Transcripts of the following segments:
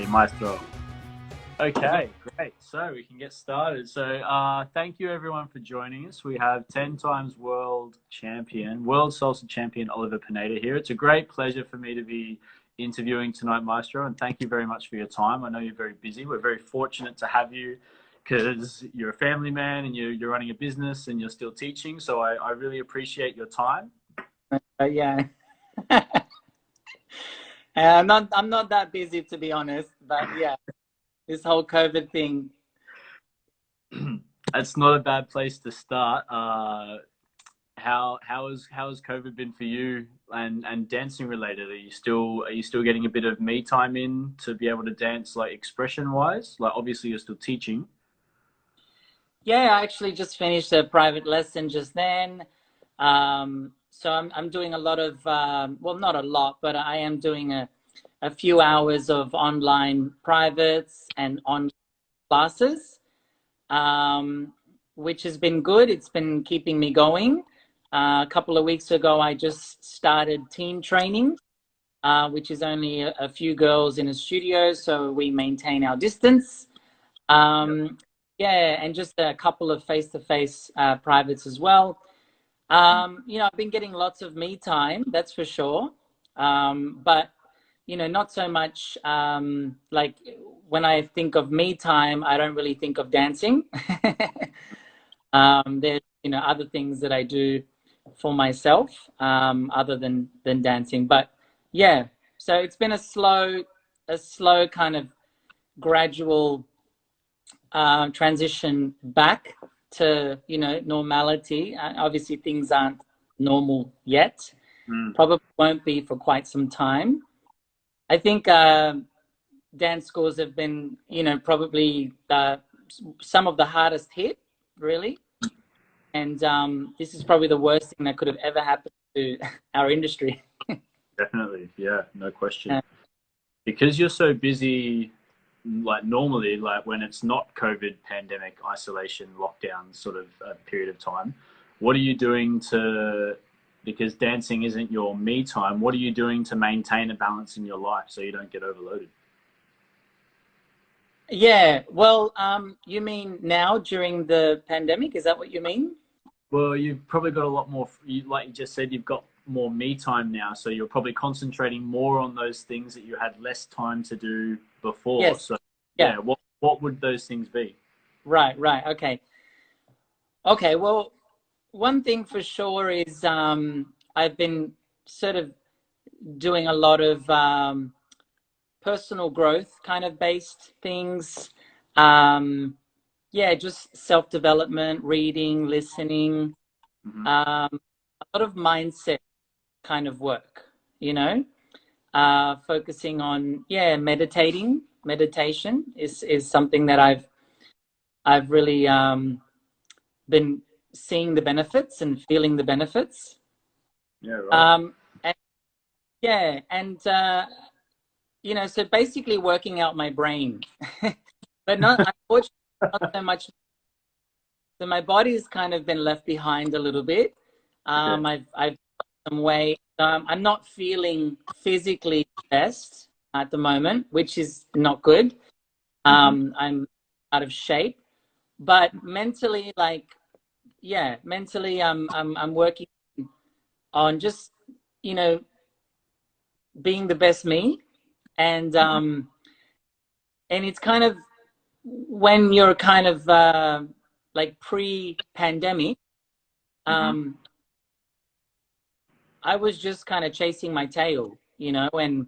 maestro. Okay, great. So we can get started. So thank you everyone for joining us. We have 10 times world salsa champion Oliver Pineda here. It's a great pleasure for me to be interviewing tonight, maestro, and thank you very much for your time. I know you're very busy. We're very fortunate to have you because you're a family man and you're running a business and you're still teaching. So I really appreciate your time. Yeah. I'm not that busy, to be honest, but yeah, this whole COVID thing. It's not a bad place to start. How has COVID been for you and dancing related? Are you still getting a bit of me time in to be able to dance, like expression wise? Like obviously you're still teaching. Yeah, I actually just finished a private lesson just then. So I'm doing a lot of well, not a lot, but I am doing a few hours of online privates and on classes, which has been good. It's been keeping me going. A couple of weeks ago, I just started team training, which is only a few girls in a studio, so we maintain our distance. Yeah, and just a couple of face-to-face privates as well. I've been getting lots of me time, that's for sure. But not so much like when I think of me time, I don't really think of dancing. There's other things that I do for myself other than dancing. But yeah, so it's been a slow kind of gradual transition back to normality. Obviously things aren't normal yet. Probably won't be for quite some time. I think dance schools have been probably some of the hardest hit, really, and this is probably the worst thing that could have ever happened to our industry. Definitely, yeah, no question. Because you're so busy, like normally, like when it's not COVID, pandemic, isolation, lockdown sort of period of time, what are you doing because dancing isn't your me time, what are you doing to maintain a balance in your life so you don't get overloaded? Yeah, well, you mean now during the pandemic? Is that what you mean? Well, you've probably got a lot more, like you just said, you've got more me time now, so you're probably concentrating more on those things that you had less time to do before. Yes. So yeah, what would those things be? Right, okay, well, one thing for sure is I've been sort of doing a lot of personal growth kind of based things. Yeah, just self-development, reading, listening, a lot of mindset kind of work, focusing on, meditation is something that I've really been seeing the benefits and feeling the benefits. Yeah, right. And so basically working out my brain, but not unfortunately not so much. So my body's kind of been left behind a little bit. I've lost some weight. I'm not feeling physically best at the moment, which is not good. I'm out of shape, but mentally, mentally, I'm working on just being the best me, and it's kind of when you're kind of like pre-pandemic, I was just kind of chasing my tail, and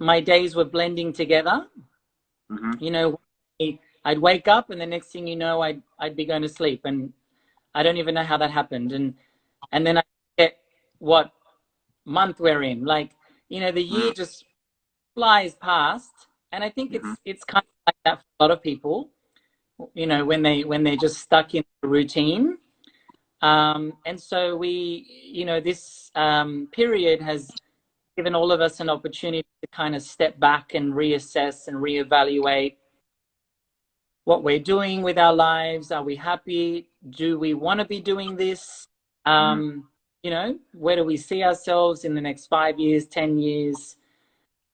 my days were blending together. I'd wake up and the next thing I'd be going to sleep, and I don't even know how that happened. And then I get what month we're in. The year just flies past, and I think it's kind of like that for a lot of people. When they're just stuck in a routine. And so this period has given all of us an opportunity to kind of step back and reassess and reevaluate what we're doing with our lives. Are we happy? Do we want to be doing this? Where do we see ourselves in the next 5 years, 10 years?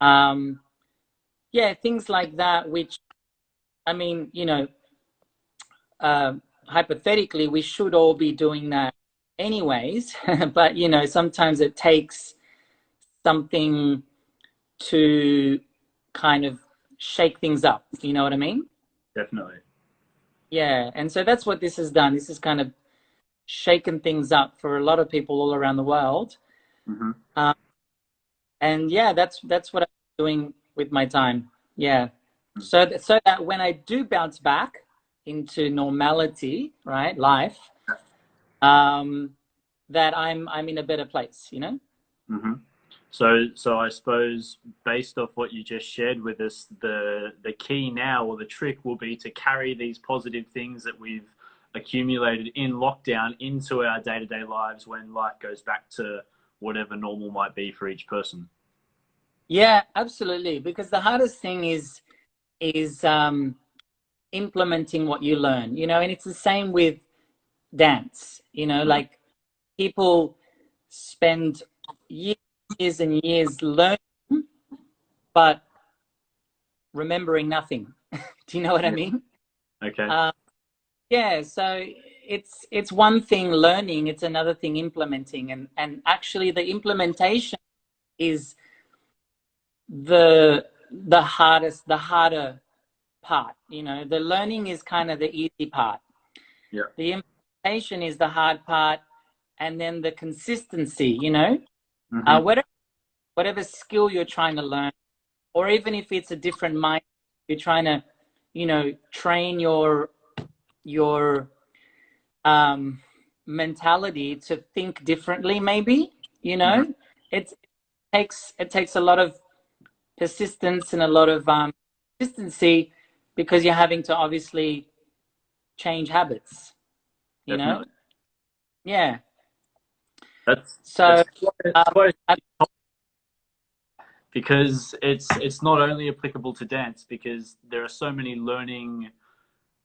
Um, yeah, things like that, which, I mean, you know, hypothetically, we should all be doing that anyways. But, you know, sometimes it takes something to kind of shake things up. You know what I mean? Definitely. Yeah. And so that's what this has done. This has kind of shaken things up for a lot of people all around the world. Mm-hmm. And yeah, that's what I'm doing with my time. Yeah. So that when I do bounce back into normality, right, life, um, that I'm in a better place, you know? Mm-hmm. So I suppose based off what you just shared with us, the key now or the trick will be to carry these positive things that we've accumulated in lockdown into our day-to-day lives when life goes back to whatever normal might be for each person. Yeah, absolutely. Because the hardest thing is implementing what you learn, you know, and it's the same with dance, you know, Mm-hmm. like people spend years and years learning, but remembering nothing. Do you know what I Yeah. mean? Okay. Uh, yeah, so it's one thing learning, it's another thing implementing, and actually the implementation is the harder part. You know, the learning is kind of the easy part. Yeah. The implementation is the hard part, and then the consistency. You know, Mm-hmm. whatever skill you're trying to learn, or even if it's a different mind, you're trying to, you know, train your mentality to think differently. Maybe, you Mm-hmm. know, it takes a lot of persistence and a lot of consistency, because you're having to obviously change habits, you know? Definitely. Yeah. That's So, it's um, quite because it's not only applicable to dance because there are so many learning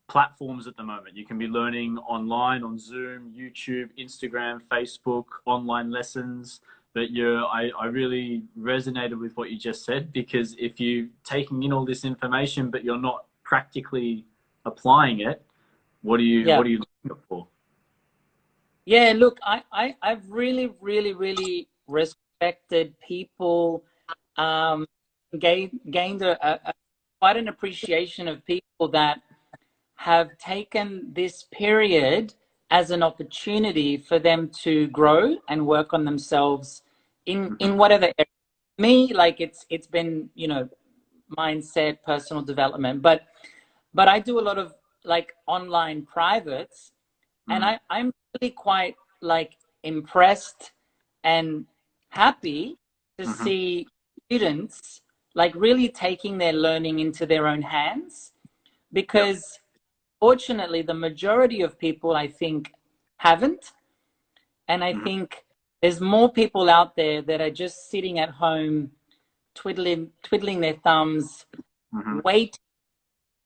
platforms at the moment. You can be learning online on Zoom, YouTube, Instagram, Facebook, online lessons. But I really resonated with what you just said, because if you're taking in all this information but you're not practically applying it, yeah. what are you looking for? Yeah, look, I've really respected people, um, gained quite an appreciation of people that have taken this period as an opportunity for them to grow and work on themselves Mm-hmm. in whatever area. Me, like it's been, you know, mindset, personal development, but I do a lot of like online privates, and Mm-hmm. I'm really quite like impressed and happy to Mm-hmm. see students like really taking their learning into their own hands, Yep. because fortunately the majority of people, I think, haven't. And I Mm-hmm. think there's more people out there that are just sitting at home twiddling their thumbs, Mm-hmm.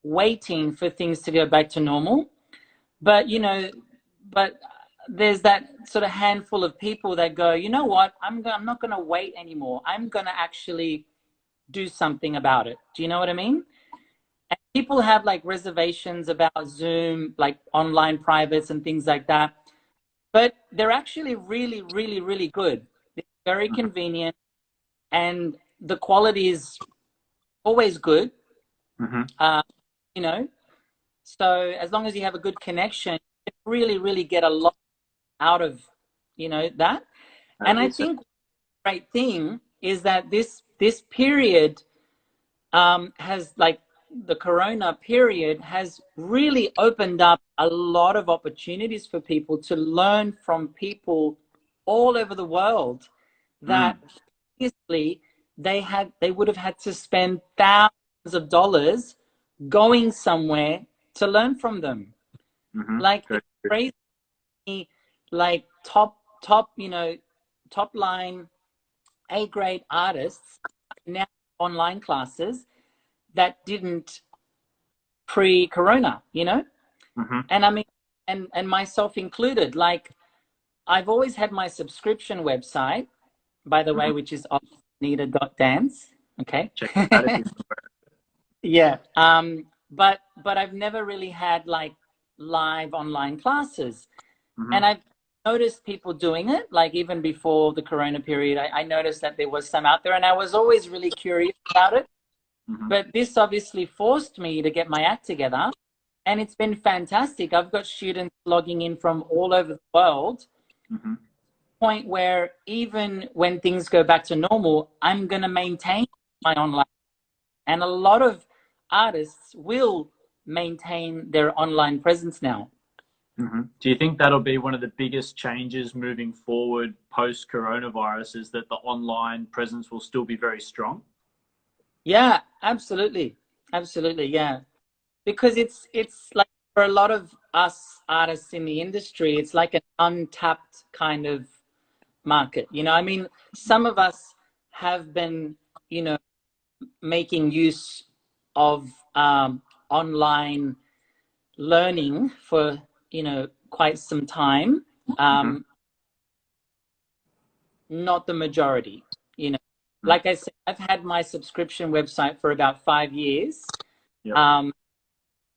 waiting for things to go back to normal. But you know, but there's that sort of handful of people that go, you know what, I'm not going to wait anymore, I'm going to actually do something about it. Do you know what I mean? And people have like reservations about Zoom, like online privates and things like that, but they're actually really good. They're very Mm-hmm. convenient, and the quality is always good. Mm-hmm. uh, you know, so as long as you have a good connection, you can really get a lot out of, you know, that. And I 100%. think the great thing is that this period has, like, the corona period has really opened up a lot of opportunities for people to learn from people all over the world Mm. that previously they would have had to spend thousands of dollars going somewhere to learn from them. Mm-hmm. Like, Very it's true. crazy, like top, you know, top line A grade artists now online classes that didn't pre-corona, you know? Mm-hmm. And I mean, and myself included, like, I've always had my subscription website, by the Mm-hmm. way, which is Nita.dance. Okay. Check that if you Yeah. But I've never really had like live online classes. And I've noticed people doing it, like even before the Corona period. I noticed that there was some out there, and I was always really curious about it. But this obviously forced me to get my act together, and it's been fantastic. I've got students logging in from all over the world, point where even when things go back to normal, I'm going to maintain my online. And a lot of artists will maintain their online presence now. Do you think that'll be one of the biggest changes moving forward post coronavirus, is that the online presence will still be very strong? Yeah, absolutely. Absolutely. Yeah. Because it's like for a lot of us artists in the industry, it's like an untapped kind of market. You know, I mean, some of us have been, you know, making use of online learning for, you know, quite some time. Not the majority, you know. Like I said, I've had my subscription website for about 5 years. Yep.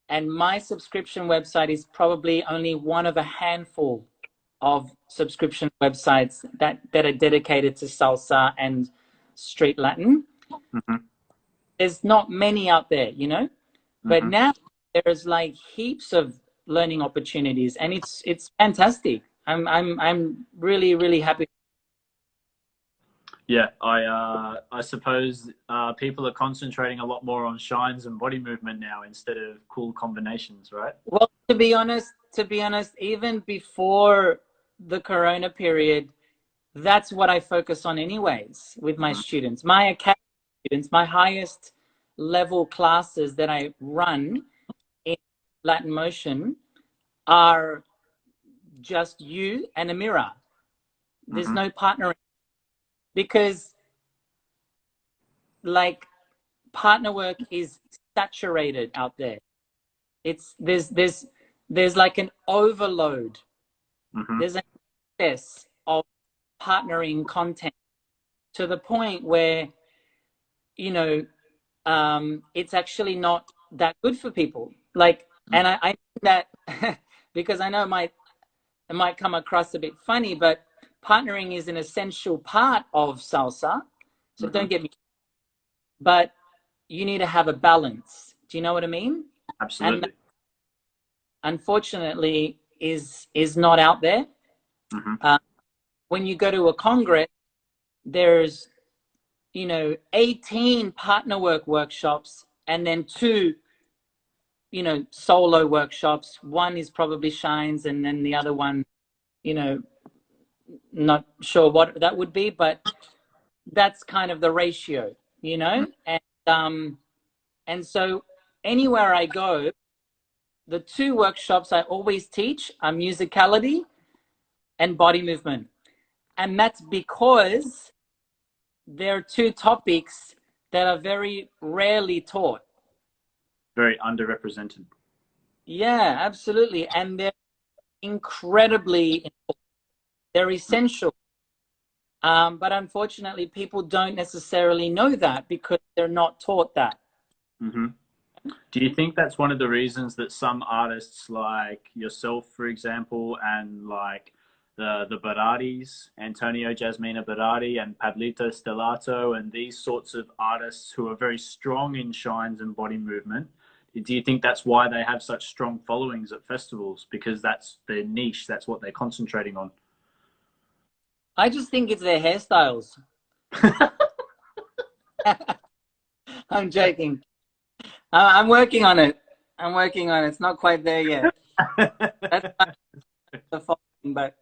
And my subscription website is probably only one of a handful of subscription websites that are dedicated to salsa and street Latin. There's not many out there, you know, but now there's like heaps of learning opportunities, and it's fantastic. I'm really, really happy. Yeah, I suppose people are concentrating a lot more on shines and body movement now instead of cool combinations, right? Well, to be honest, even before the Corona period, that's what I focus on anyways with my students. My academy students, my highest level classes that I run in Latin motion are just you and a mirror. There's no partnering, because like partner work is saturated out there. It's there's like an overload. There's an excess of partnering content to the point where, you know, it's actually not that good for people. Like, and I think that because I know it might come across a bit funny, but partnering is an essential part of salsa. So don't get me, but you need to have a balance. Do you know what I mean? Absolutely. And unfortunately is not out there. When you go to a congress, there's, you know, 18 partner work workshops, and then 2, you know, solo workshops. One is probably shines, and then the other one, you know, not sure what that would be, but that's kind of the ratio, you know. And so anywhere I go, the 2 workshops I always teach are musicality and body movement. And that's because there are 2 topics that are very rarely taught. Very underrepresented. Yeah, absolutely. And they're incredibly important. They're essential. But unfortunately, people don't necessarily know that because they're not taught that. Do you think that's one of the reasons that some artists like yourself, for example, and like the Baratis, Antonio Jasmina Barati and Pablito Stellato, and these sorts of artists who are very strong in shines and body movement, do you think that's why they have such strong followings at festivals? Because that's their niche, that's what they're concentrating on. I just think it's their hairstyles. I'm joking. I'm working on it. It's not quite there yet. That's the following, but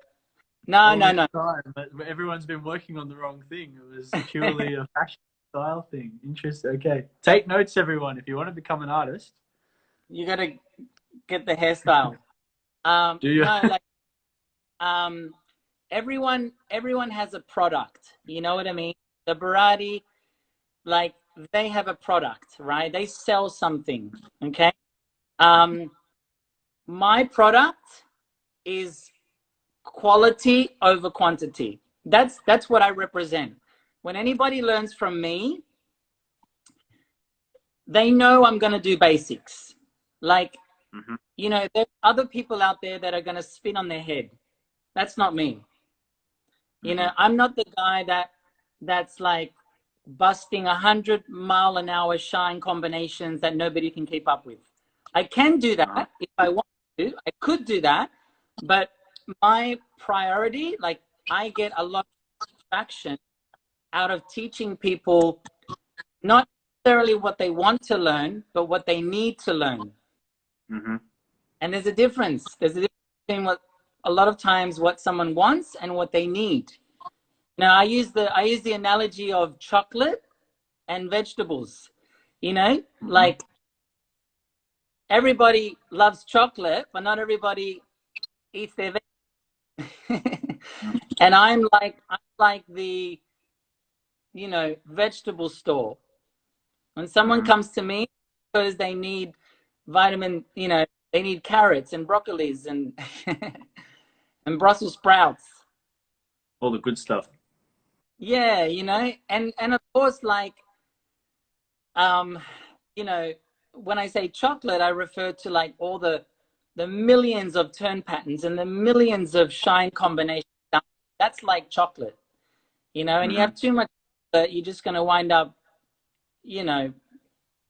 no. Time, but everyone's been working on the wrong thing. It was purely a fashion style thing. Interesting. Okay. Take notes, everyone. If you want to become an artist, you got to get the hairstyle. Do you? No, like, everyone has a product. You know what I mean? The Barati, like, they have a product, right? They sell something. Okay. My product is quality over quantity. That's what I represent. When anybody learns from me, they know I'm going to do basics. Like, Mm-hmm. you know, there's other people out there that are going to spin on their head. That's not me. You know, I'm not the guy that's like busting 100-mile-an-hour shine combinations that nobody can keep up with. I can do that if I want to. I could do that, but my priority, like, I get a lot of satisfaction out of teaching people not necessarily what they want to learn, but what they need to learn. Mm-hmm. And there's a difference. There's a difference between what a lot of times what someone wants and what they need. Now, I use the analogy of chocolate and vegetables. You know, like, everybody loves chocolate, but not everybody eats their vegetables. And I'm like the, you know, vegetable store. When someone comes to me because they need vitamin, you know, they need carrots and broccolis and and Brussels sprouts. All the good stuff. Yeah, you know, and of course, like, you know, when I say chocolate, I refer to like all the millions of turn patterns and the millions of shine combinations. That's like chocolate, you know. And you have too much chocolate, you're just going to wind up, you know,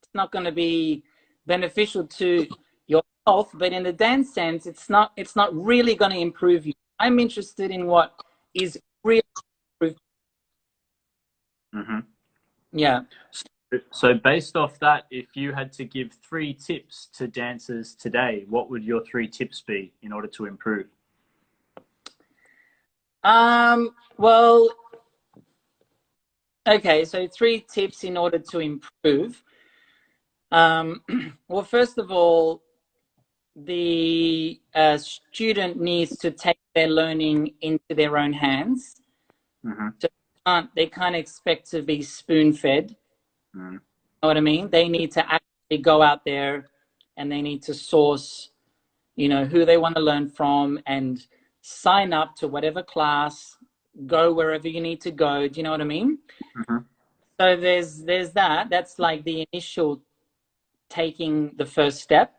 it's not going to be beneficial to your health. But in the dance sense, it's not really going to improve you. I'm interested in what is really improved. Yeah. So based off that, if you had to give 3 tips to dancers today, what would your 3 tips be in order to improve? Well, okay, so 3 tips in order to improve. Well, first of all, the student needs to take their learning into their own hands. So they can't expect to be spoon-fed. You know what I mean? They need to actually go out there and they need to source, you know, who they want to learn from and sign up to whatever class, go wherever you need to go. Do you know what I mean? So there's that. That's like the initial taking the first step,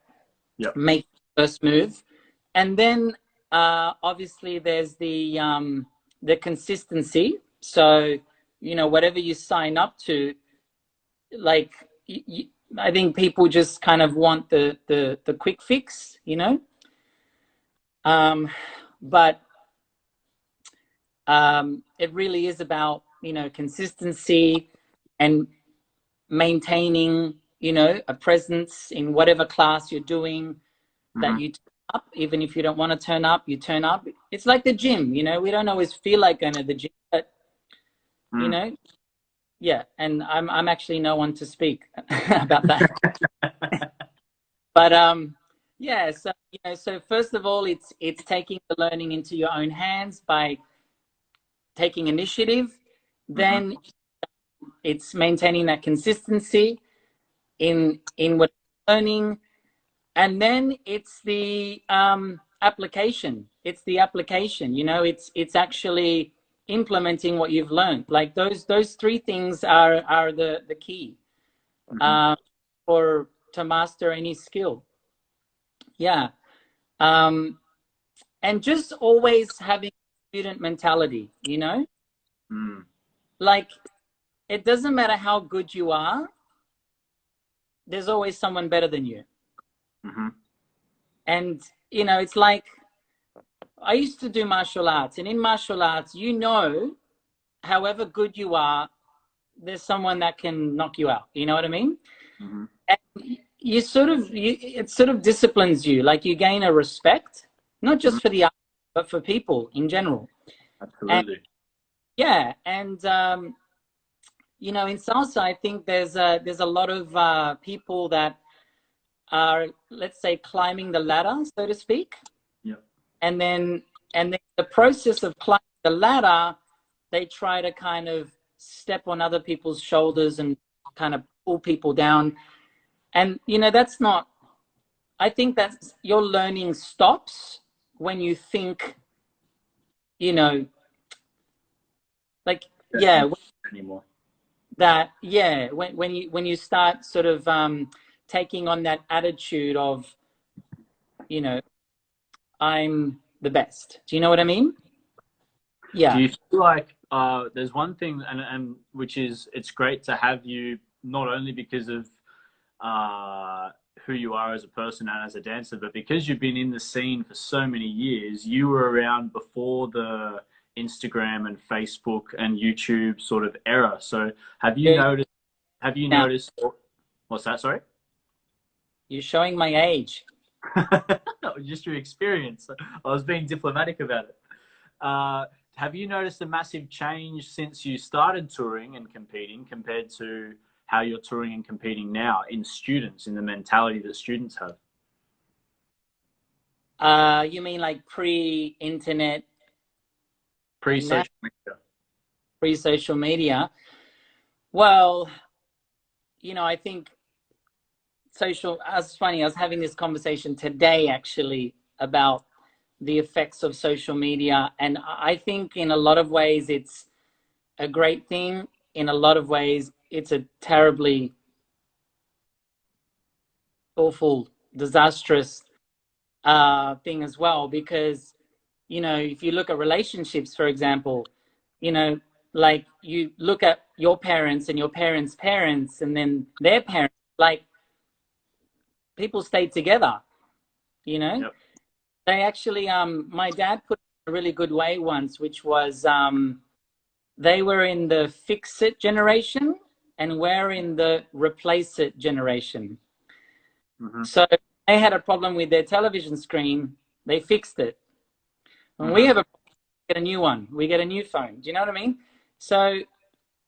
make the first move. And then obviously there's the consistency. So, you know, whatever you sign up to, like, I think people just kind of want the quick fix, you know. But it really is about, you know, consistency and maintaining, you know, a presence in whatever class you're doing, that you turn up. Even if you don't want to turn up, you turn up. It's like the gym, you know, we don't always feel like going to the gym, but you know, yeah. And I'm actually no one to speak about that. But yeah, so, you know, so first of all, it's taking the learning into your own hands by taking initiative. Then it's maintaining that consistency in what you're learning. And then it's the application. It's the application, you know, it's actually implementing what you've learned. Like those 3 things are the key for to master any skill. Yeah. And just always having student mentality, you know? Like, it doesn't matter how good you are, there's always someone better than you. And, you know, it's like, I used to do martial arts, and in martial arts, you know, however good you are, there's someone that can knock you out. You know what I mean? And you sort of, it sort of disciplines you. Like, you gain a respect, not just for the art, but for people in general. Absolutely. And, yeah, and you know, in salsa, I think there's a lot of people that are, let's say, climbing the ladder, so to speak. And then the process of climbing the ladder, they try to kind of step on other people's shoulders and kind of pull people down. And, you know, that's not, I think that's, your learning stops when you think, you know, like, yeah, anymore. that, yeah, when you start sort of taking on that attitude of, you know, I'm the best. Do you know what I mean? Do Yeah. you feel like there's one thing, and which is it's great to have you not only because of who you are as a person and as a dancer, but because you've been in the scene for so many years, you were around before the Instagram and Facebook and YouTube sort of era. So have you Yeah. noticed? Have you Now noticed? What's that? Sorry. you're showing my age. Just your experience. I was being diplomatic about it. Have you noticed a massive change since you started touring and competing compared to how you're touring and competing now in students, in the mentality that students have? You mean like pre-internet and now Pre-social media. pre-social media? Well, you know, I think social. It's funny. I was having this conversation today actually about the effects of social media, and I think in a lot of ways it's a great thing. In a lot of ways, it's a terribly awful, disastrous thing as well. Because, you know, if you look at relationships, for example, you know, like you look at your parents and your parents' parents and then their parents, like people stayed together, you know? Yep. They actually, my dad put it in a really good way once, which was they were in the fix it generation and we're in the replace it generation. Mm-hmm. So they had a problem with their television screen, they fixed it. When we Mm-hmm. have a problem, we get a new one, we get a new phone. Do you know what I mean? So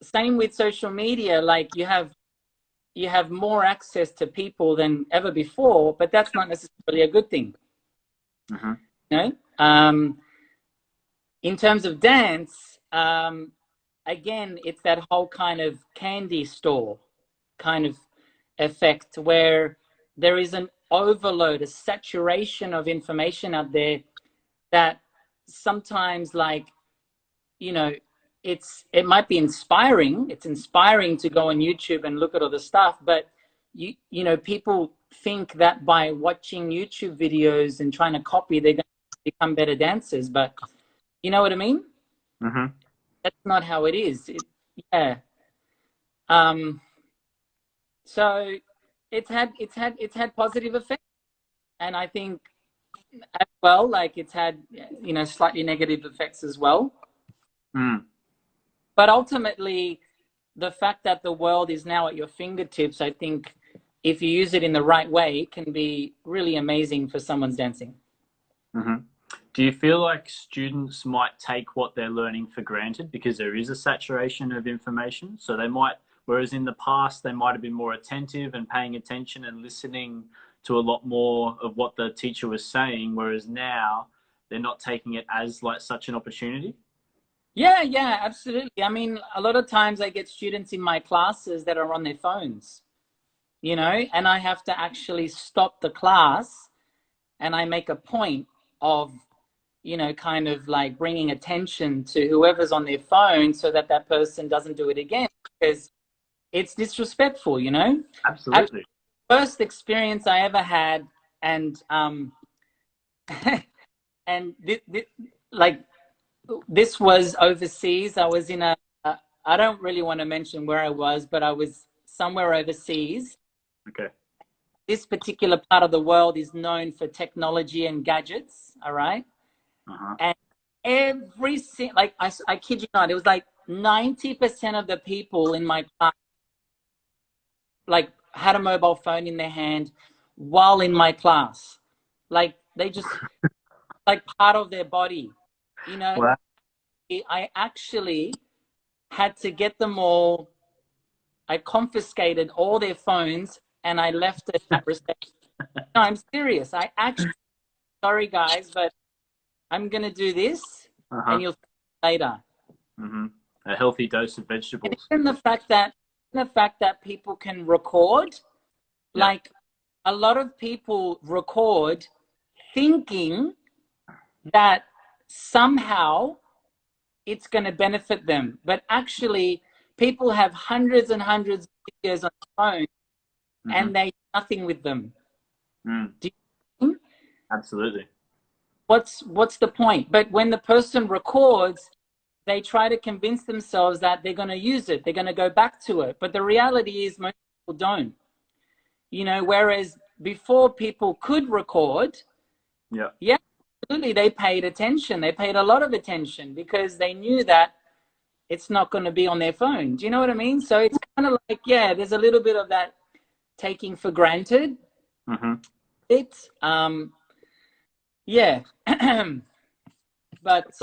same with social media, like you have more access to people than ever before, but that's not necessarily a good thing. Mm-hmm. You know? In terms of dance, again, it's that whole kind of candy store kind of effect where there is an overload, a saturation of information out there that sometimes, like, you know, it might be inspiring. It's inspiring to go on YouTube and look at all the stuff, but you know, people think that by watching YouTube videos and trying to copy, they're going to become better dancers. But you know what I mean? Mm-hmm. That's not how it is. Yeah. Um, so it's had positive effects, and I think as well, like it's had, you know, slightly negative effects as well. Mm. But ultimately, the fact that the world is now at your fingertips, I think, if you use it in the right way, can be really amazing for someone's dancing. Mm-hmm. Do you feel like students might take what they're learning for granted because there is a saturation of information? So they might, whereas in the past, they might have been more attentive and paying attention and listening to a lot more of what the teacher was saying, whereas now they're not taking it as like such an opportunity? Yeah, absolutely. I mean, a lot of times I get students in my classes that are on their phones, you know, and I have to actually stop the class and I make a point of, you know, kind of like bringing attention to whoever's on their phone so that that person doesn't do it again, because it's disrespectful, you know. Actually, Absolutely. first experience I ever had, and and like this was overseas. I was in I don't really want to mention where I was, but I was somewhere overseas. Okay. This particular part of the world is known for technology and gadgets, all right? Uh-huh. And like, I kid you not, it was like 90% of the people in my class, like, had a mobile phone in their hand while in my class. Like, they just, like, part of their body, you know? Wow. I actually had to get them all, I confiscated all their phones and I left it at reception. No, I'm serious. I actually, sorry guys, but I'm going to do this Uh-huh. and you'll see later. Mm-hmm. A healthy dose of And vegetables. even the fact that people can record, Yeah. like a lot of people record thinking that somehow it's going to benefit them, but actually People have hundreds and hundreds of videos on their phone, and they do nothing with them. Do you think? Absolutely. What's the point? But when the person records, they try to convince themselves that they're going to use it, they're going to go back to it. But the reality is most people don't. You know, whereas before people could record, yeah, absolutely, they paid attention. They paid a lot of attention because they knew that it's not going to be on their phone. Do you know what I mean? So it's kind of like, yeah, there's a little bit of that taking for granted. It's yeah. But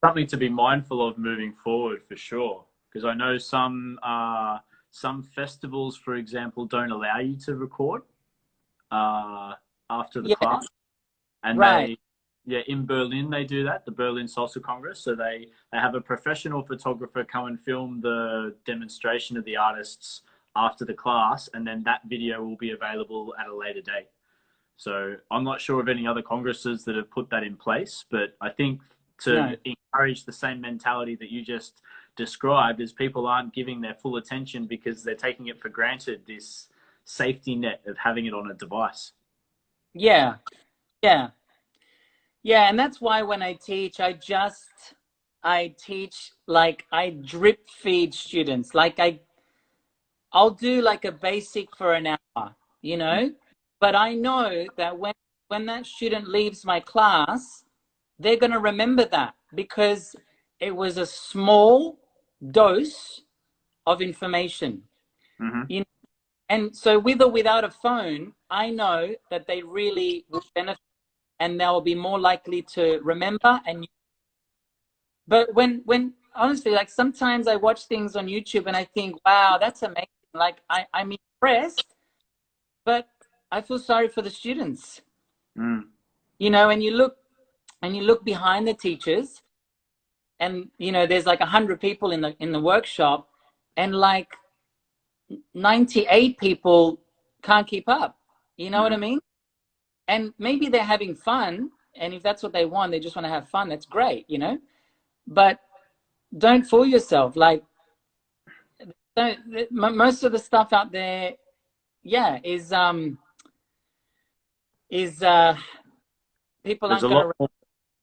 something to be mindful of moving forward for sure, because I know some festivals, for example, don't allow you to record after the class, and in Berlin they do that, the Berlin Salsa Congress. So they have a professional photographer come and film the demonstration of the artists after the class, and then that video will be available at a later date. So I'm not sure of any other congresses that have put that in place, but I think to encourage the same mentality that you just described, is people aren't giving their full attention because they're taking it for granted, this safety net of having it on a device. Yeah. And that's why when I teach, I teach, like, I drip feed students. Like I'll do like a basic for an hour, you know, but I know that when that student leaves my class, they're going to remember that because it was a small dose of information. You know? And so with or without a phone, I know that they really will benefit, and they'll be more likely to remember. But when honestly, like, sometimes I watch things on YouTube and I think, wow, that's amazing. Like I'm impressed, but I feel sorry for the students. You know, and you look behind the teachers, and you know, there's like 100 people in the workshop, and like 98 people can't keep up. You know what I mean? And maybe they're having fun, and if that's what they want, they just want to have fun, that's great, you know. But don't fool yourself. Like, most of the stuff out there, is people aren't going to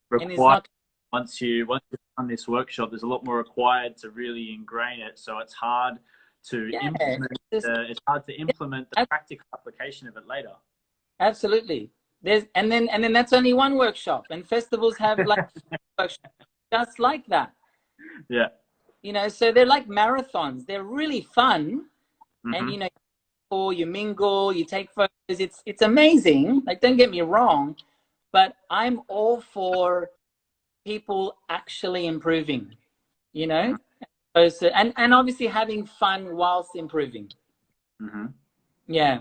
required. Once you've done this workshop, there's a lot more required to really ingrain it. So it's hard to implement. It's hard to implement the practical application of it later. Absolutely. And then that's only one workshop, and festivals have like workshops just like that. Yeah. You know, so they're like marathons. They're really fun, and you know, you mingle, you take photos. It's amazing. Like, don't get me wrong, but I'm all for people actually improving, you know, and obviously having fun whilst improving. Yeah.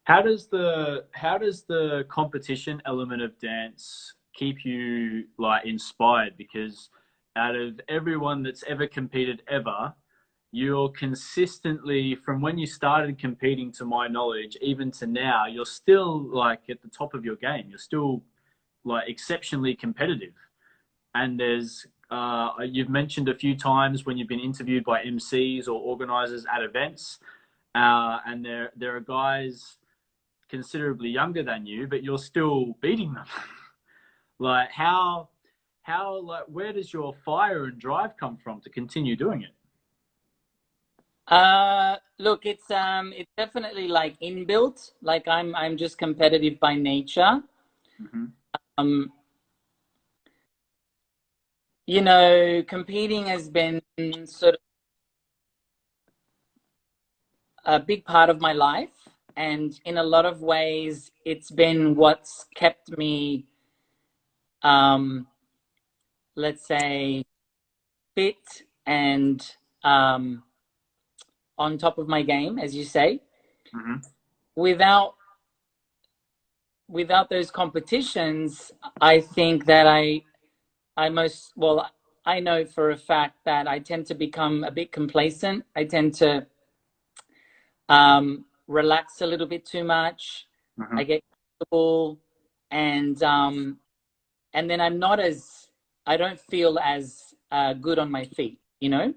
How does the competition element of dance keep you, like, inspired? Because out of everyone that's ever competed ever, you're consistently, from when you started competing to my knowledge, even to now, you're still like at the top of your game. You're still like exceptionally competitive. And there's you've mentioned a few times when you've been interviewed by MCs or organizers at events, and there are guys considerably younger than you, but you're still beating them. Like, like, where does your fire and drive come from to continue doing it? Look, it's definitely like inbuilt. Like, I'm just competitive by nature. You know, competing has been sort of a big part of my life, and in a lot of ways, it's been what's kept me, let's say, fit and on top of my game, as you say. Without those competitions, I think that I know for a fact that I tend to become a bit complacent. I tend to relax a little bit too much. I get comfortable, and then I don't feel as good on my feet, you know?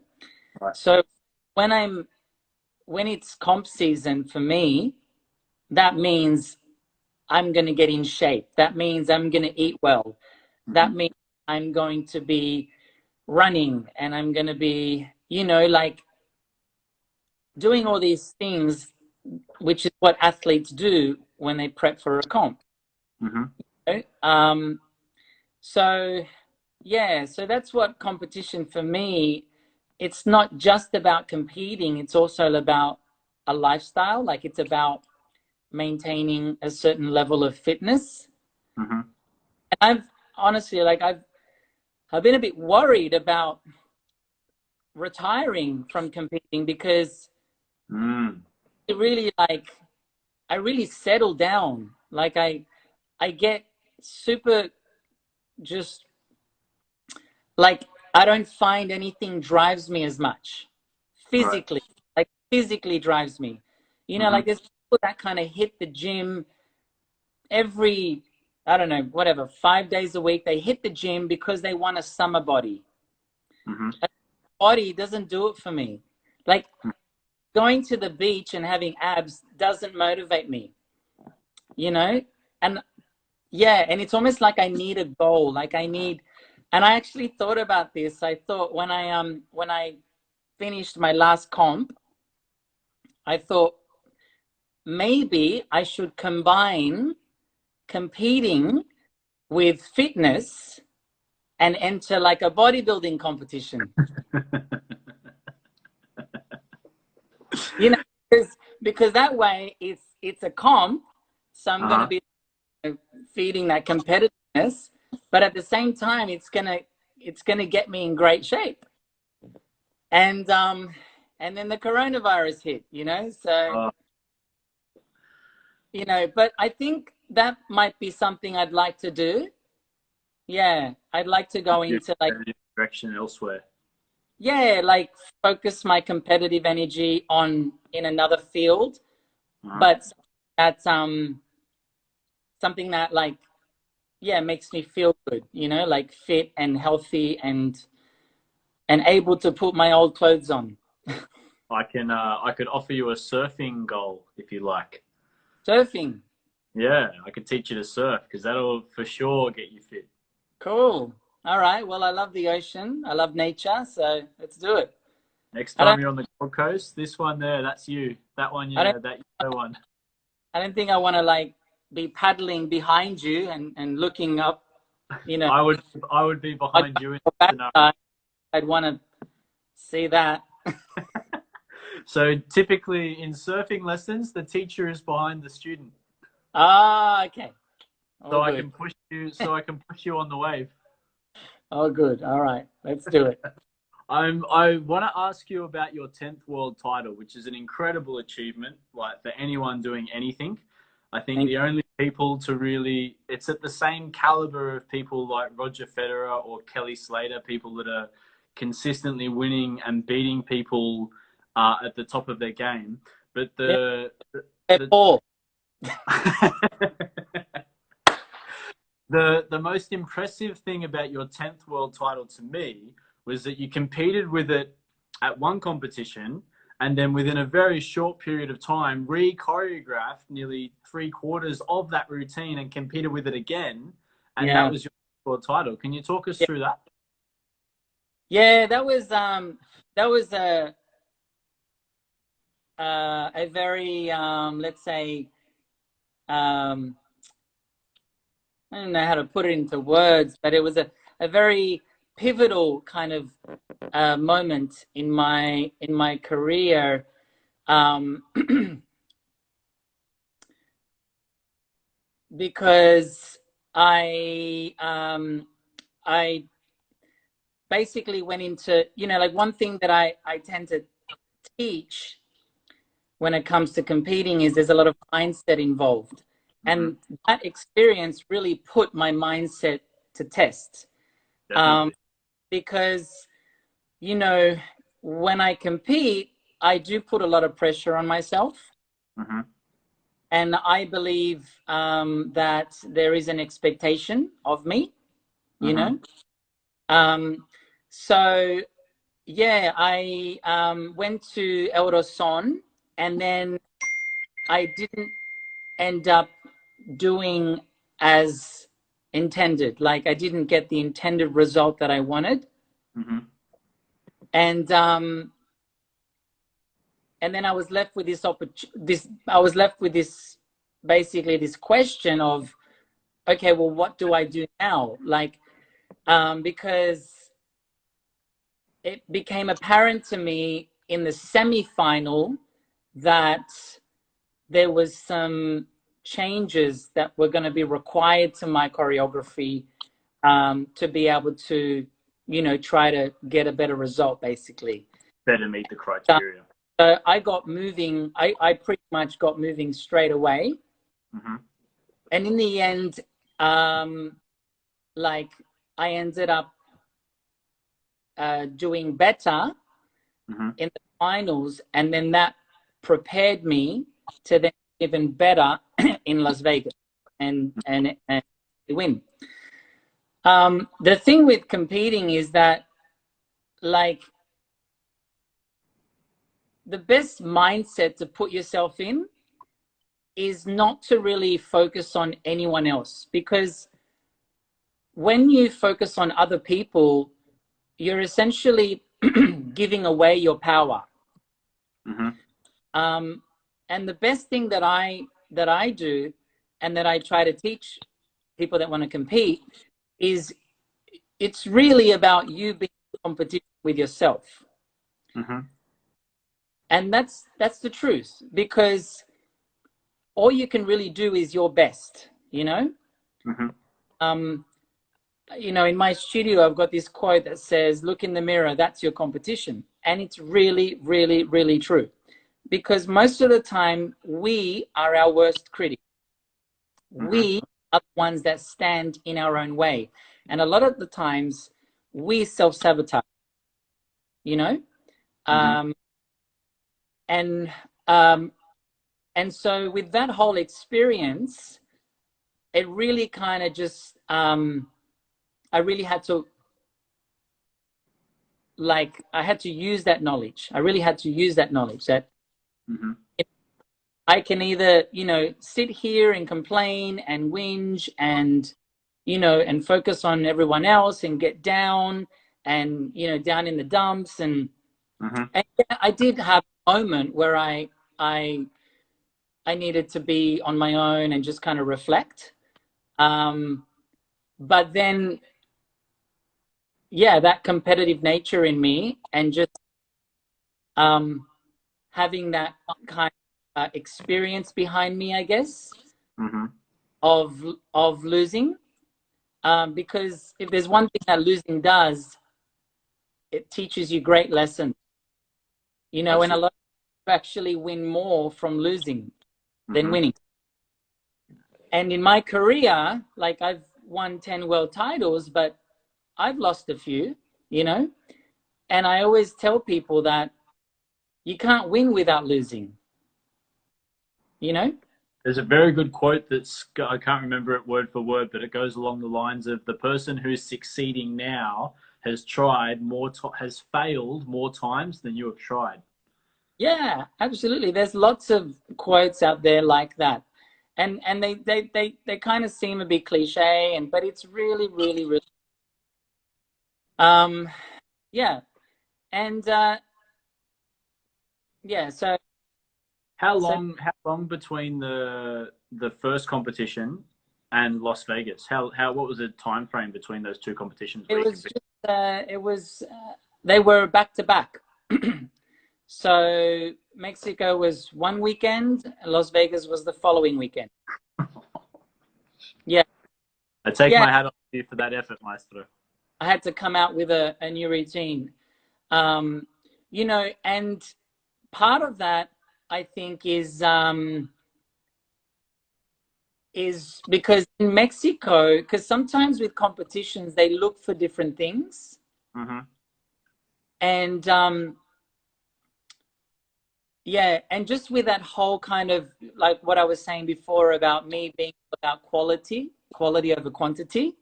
Right. So when it's comp season for me, that means I'm going to get in shape. That means I'm going to eat well. That means I'm going to be running, and I'm going to be, like doing all these things, which is what athletes do when they prep for a comp. So yeah, so that's what competition for me, it's not just about competing, it's also about a lifestyle. Like, it's about maintaining a certain level of fitness. And I've honestly, like, I've been a bit worried about retiring from competing, because it really, like, I really settle down. Like, I get super, just like, I don't find anything drives me as much physically. Like, physically drives me. Like, there's people that kind of hit the gym every, I don't know, whatever, 5 days a week. They hit the gym because they want a summer body. Body doesn't do it for me. Like, going to the beach and having abs doesn't motivate me, and yeah, and it's almost like I need a goal. Like, and I actually thought about this. I thought when I finished my last comp, I thought maybe I should combine competing with fitness and enter like a bodybuilding competition. Because that way it's a comp, so I'm going to be feeding that competitiveness, but at the same time it's gonna get me in great shape. And then the coronavirus hit, so but I think that might be something I'd like to do. Yeah, I'd like to go into like direction elsewhere. Yeah, like focus my competitive energy in another field, but that's something that, like, yeah, makes me feel good, like fit and healthy and able to put my old clothes on. I could offer you a surfing goal if you like. Surfing? Yeah, I could teach you to surf, because that'll for sure get you fit. Cool. All right. Well, I love the ocean. I love nature. So let's do it. Next time you're on the Gold Coast, this one there, that's you. That one, yeah, that yellow one. I don't think I want to like be paddling behind you and looking up, I would be behind you in the scenario. I'd want to see that. So typically in surfing lessons, the teacher is behind the student. Ah, okay. So I can push you on the wave. Oh, good. All right, let's do it. I want to ask you about your 10th world title, which is an incredible achievement, like, for anyone doing anything. I think the only people to really, it's at the same caliber of people like Roger Federer or Kelly Slater, people that are consistently winning and beating people at the top of their game. But the most impressive thing about your 10th world title to me was that you competed with it at one competition, and then within a very short period of time re-choreographed nearly 3/4 of that routine and competed with it again, and that was your world title. Can you talk us through that? Yeah, that was a very let's say, I don't know how to put it into words, but it was a very pivotal kind of moment in my career, because I basically went into, like, one thing that I tend to teach when it comes to competing is there's a lot of mindset involved. And that experience really put my mindset to test. Because, when I compete, I do put a lot of pressure on myself. And I believe that there is an expectation of me, So, yeah, I went to Son, and then I didn't end up doing as intended. Like I didn't get the intended result that I wanted. Mm-hmm. And then I was left with basically this question of, okay, well, what do I do now? Like, because it became apparent to me in the semi-final that there was some changes that were going to be required to my choreography to be able to, try to get a better result, basically. Better meet the criteria. So I got moving. I pretty much got moving straight away. Mm-hmm. And in the end, like I ended up doing better Mm-hmm. in the finals, and then that prepared me to then even better in Las Vegas and win. The thing with competing is that, like, the best mindset to put yourself in is not to really focus on anyone else, because when you focus on other people, you're essentially giving away your power. Mm-hmm. And the best thing that I do, and that I try to teach people that want to compete, is it's really about you being in competition with yourself. Mm-hmm. And that's the truth, because all you can really do is your best, Mm-hmm. In my studio, I've got this quote that says, look in the mirror, that's your competition. And it's really, really, really true. Because most of the time, we are our worst critic. Mm-hmm. We are the ones that stand in our own way. And a lot of the times, we self-sabotage, Mm-hmm. And so with that whole experience, it really kind of just, I really had to, I had to use that knowledge. I really had to use that knowledge that Mm-hmm. I can either, sit here and complain and whinge and, and focus on everyone else and get down and, down in the dumps. And Mm-hmm. I did have a moment where I needed to be on my own and just kind of reflect. But then, yeah, that competitive nature in me, and just having that kind of experience behind me, I guess, Mm-hmm. of losing. Because if there's one thing that losing does, it teaches you great lessons. And a lot of people actually win more from losing than Mm-hmm. winning. And in my career, like, I've won 10 world titles, but I've lost a few, and I always tell people that you can't win without losing, There's a very good quote I can't remember it word for word, but it goes along the lines of, the person who's succeeding now has has failed more times than you have tried. Yeah, absolutely. There's lots of quotes out there like that. And they kind of seem a bit cliche, but it's really, really, really, yeah. And yeah, so How long between the first competition and Las Vegas? What was the time frame between those two competitions? They were back to back. So Mexico was one weekend, and Las Vegas was the following weekend. Yeah. I take my hat off to you for that effort, Maestro. I had to come out with a new routine. And part of that, I think, is because in Mexico, because sometimes with competitions, they look for different things. Mm-hmm. And yeah, and just with that whole kind of, like what I was saying before about me being about quality over quantity.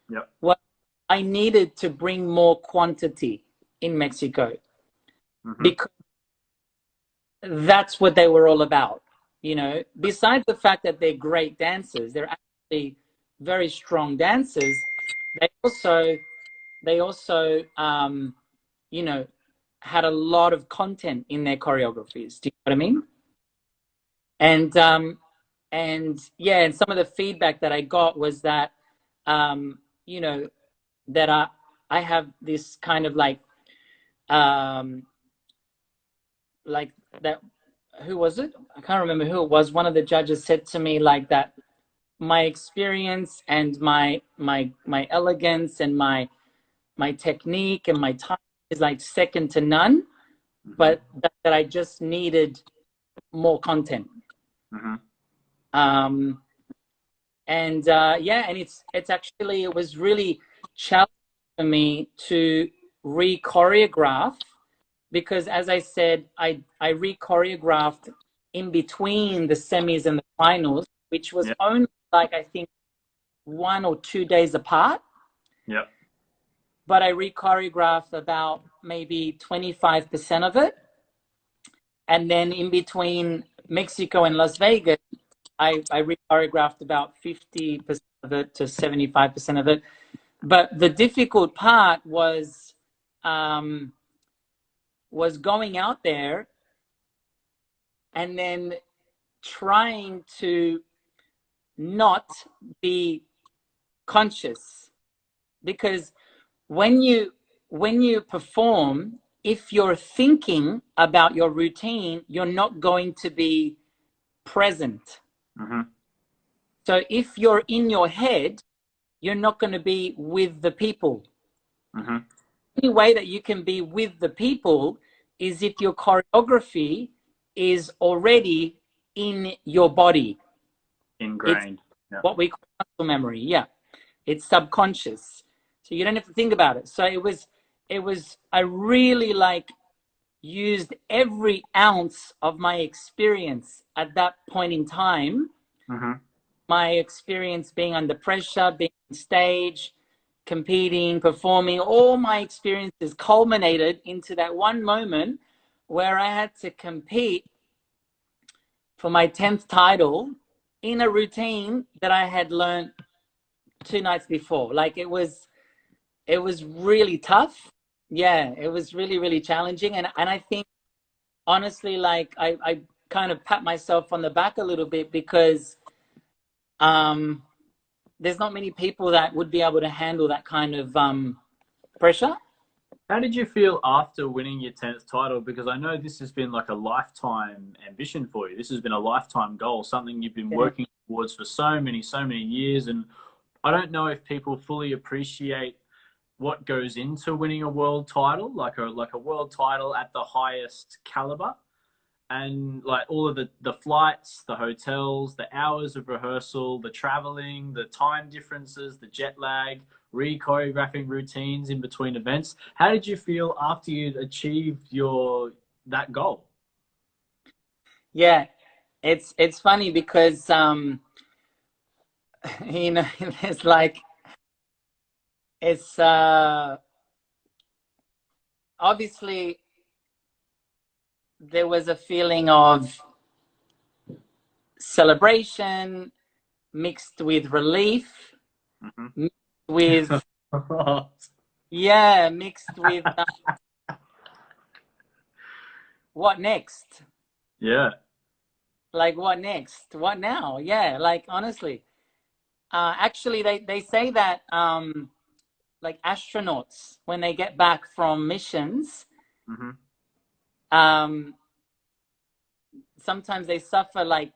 Yep. What I needed to bring more quantity. in Mexico Mm-hmm. because that's what they were all about. You know, besides the fact that they're great dancers, they're actually very strong dancers. They also, you know, had a lot of content in their choreographies. Do you know what I mean? And yeah, and some of the feedback that I got was that, you know, that I have this kind of like that. Who was it? I can't remember who it was. One of the judges said to me like that my experience and my elegance and my technique and my time is like second to none, but that I just needed more content. Mm-hmm. And yeah, and it's actually, it was really challenging for me to re-choreograph because, as I said, I re-choreographed in between the semis and the finals, which was Yeah. only like, I think, 1 or 2 days apart. Yeah. But I re-choreographed about maybe 25% of it. And then in between Mexico and Las Vegas, I re-choreographed about 50% of it to 75% of it. But the difficult part was going out there and then trying to not be conscious, because when you perform, if you're thinking about your routine, you're not going to be present. Mm-hmm. So if you're in your head, you're not going to be with the people. Mm-hmm. The only way that you can be with the people is if your choreography is already in your body. Ingrained. It's Yeah. what we call muscle memory. Yeah, it's subconscious. So you don't have to think about it. So I really used every ounce of my experience at that point in time. Mm-hmm. My experience being under pressure, being on stage, competing, performing, all my experiences culminated into that one moment where I had to compete for my 10th title in a routine that I had learned 2 nights before. Like it was really tough. Yeah, it was really, really challenging. And I think honestly, like I kind of pat myself on the back a little bit because there's not many people that would be able to handle that kind of pressure. How did you feel after winning your 10th title? Because I know this has been like a lifetime ambition for you. This has been a lifetime goal, something you've been Yeah. working towards for so many years. And I don't know if people fully appreciate what goes into winning a world title, like a world title at the highest caliber. And like all of the flights, the hotels, the hours of rehearsal, the traveling, the time differences, the jet lag, re-choreographing routines in between events. How did you feel after you'd achieved that goal? Yeah, it's funny because you know, it's like it's obviously there was a feeling of celebration mixed with relief, Mm-hmm. mixed with yeah, mixed with what next? Yeah. Like what next? What now? Yeah, like honestly. Actually they say that like astronauts when they get back from missions, Mm-hmm. um sometimes they suffer like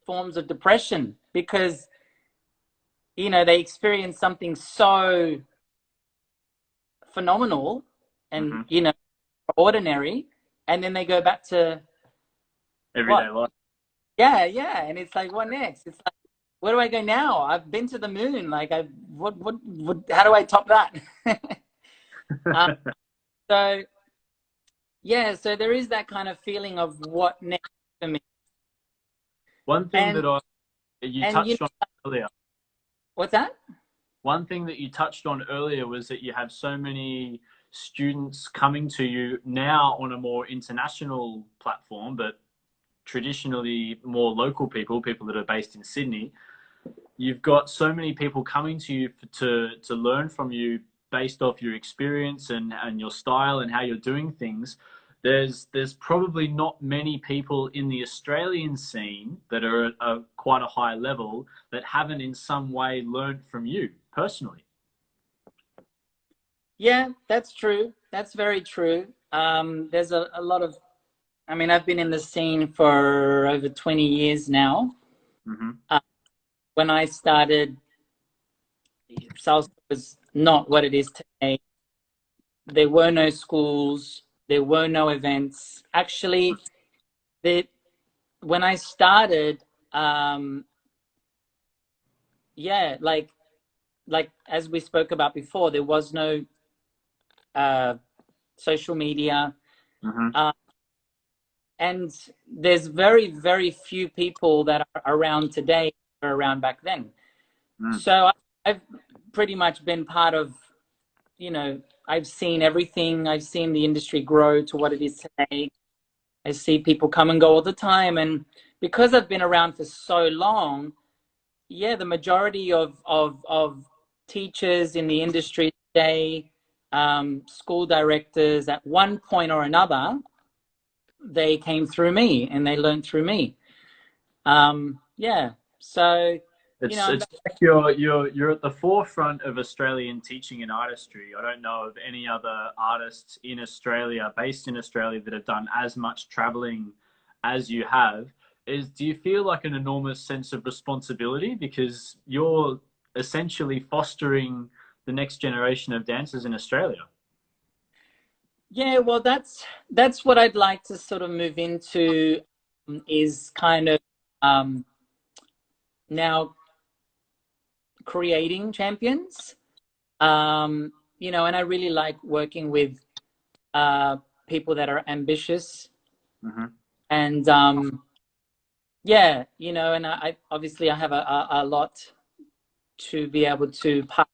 forms of depression because you know they experience something so phenomenal and Mm-hmm. you know ordinary, and then they go back to Everyday what? life. Yeah, and it's like what next? It's like where do I go now? I've been to the moon. Like I what how do I top that? uh, so yeah, so there is that kind of feeling of what next for me. One thing and that you and you touched on earlier. what's that? One thing that you touched on earlier was that you have so many students coming to you now on a more international platform, but traditionally more local people, people that are based in Sydney. You've got so many people coming to you to learn from you based off your experience and your style and how you're doing things. There's probably not many people in the Australian scene that are at quite a high level that haven't in some way learned from you personally. Yeah, that's true. That's very true. There's a lot of, I mean, I've been in the scene for over 20 years now. Mm-hmm. When I started, salsa was not what it is today. There were no schools, there were no events. Actually, when I started, yeah, like as we spoke about before, there was no social media. Mm-hmm. And there's very, very few people that are around today or around back then. So I've pretty much been part of, I've seen everything. I've seen the industry grow to what it is today. I see people come and go all the time. And because I've been around for so long, yeah, the majority of teachers in the industry today, school directors, at one point or another, they came through me and they learned through me. Yeah. So, it's like you're at the forefront of Australian teaching and artistry. I don't know of any other artists in Australia, based in Australia, that have done as much traveling as you have. Do you feel like an enormous sense of responsibility because you're essentially fostering the next generation of dancers in Australia? yeah, well, that's what I'd like to sort of move into, is kind of now creating champions. And I really like working with people that are ambitious. Mm-hmm. And yeah, and I obviously I have a lot to be able to pass,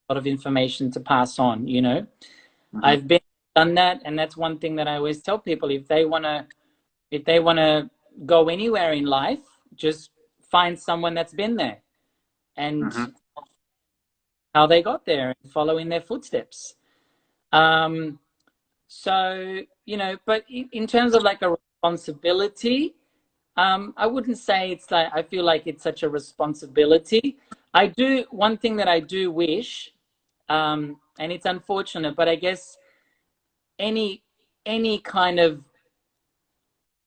a lot of information to pass on. Mm-hmm. I've done that, and that's one thing that I always tell people: if they wanna go anywhere in life, just find someone that's been there and Mm-hmm. how they got there and follow in their footsteps. So, but in terms of like a responsibility, I wouldn't say it's like, I feel like it's such a responsibility. One thing that I do wish, and it's unfortunate, but I guess any kind of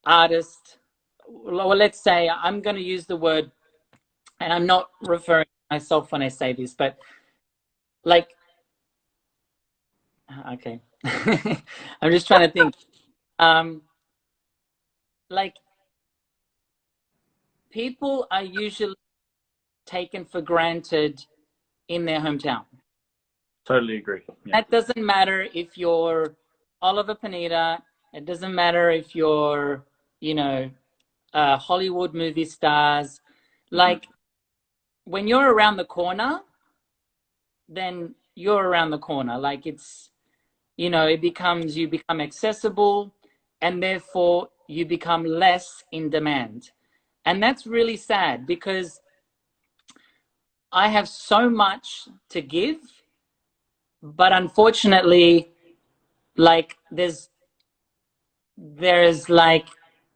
artist, well, let's say, I'm going to use the word, and I'm not referring to myself when I say this, but like, okay, I'm just trying to think. Like, people are usually taken for granted in their hometown. Totally agree. Yeah. That doesn't matter if you're Oliver Pineda. It doesn't matter if you're, Hollywood movie stars. Like, when you're around the corner, then you're around the corner. Like, it's, you become accessible, and therefore you become less in demand. And that's really sad because I have so much to give, but unfortunately, like there's like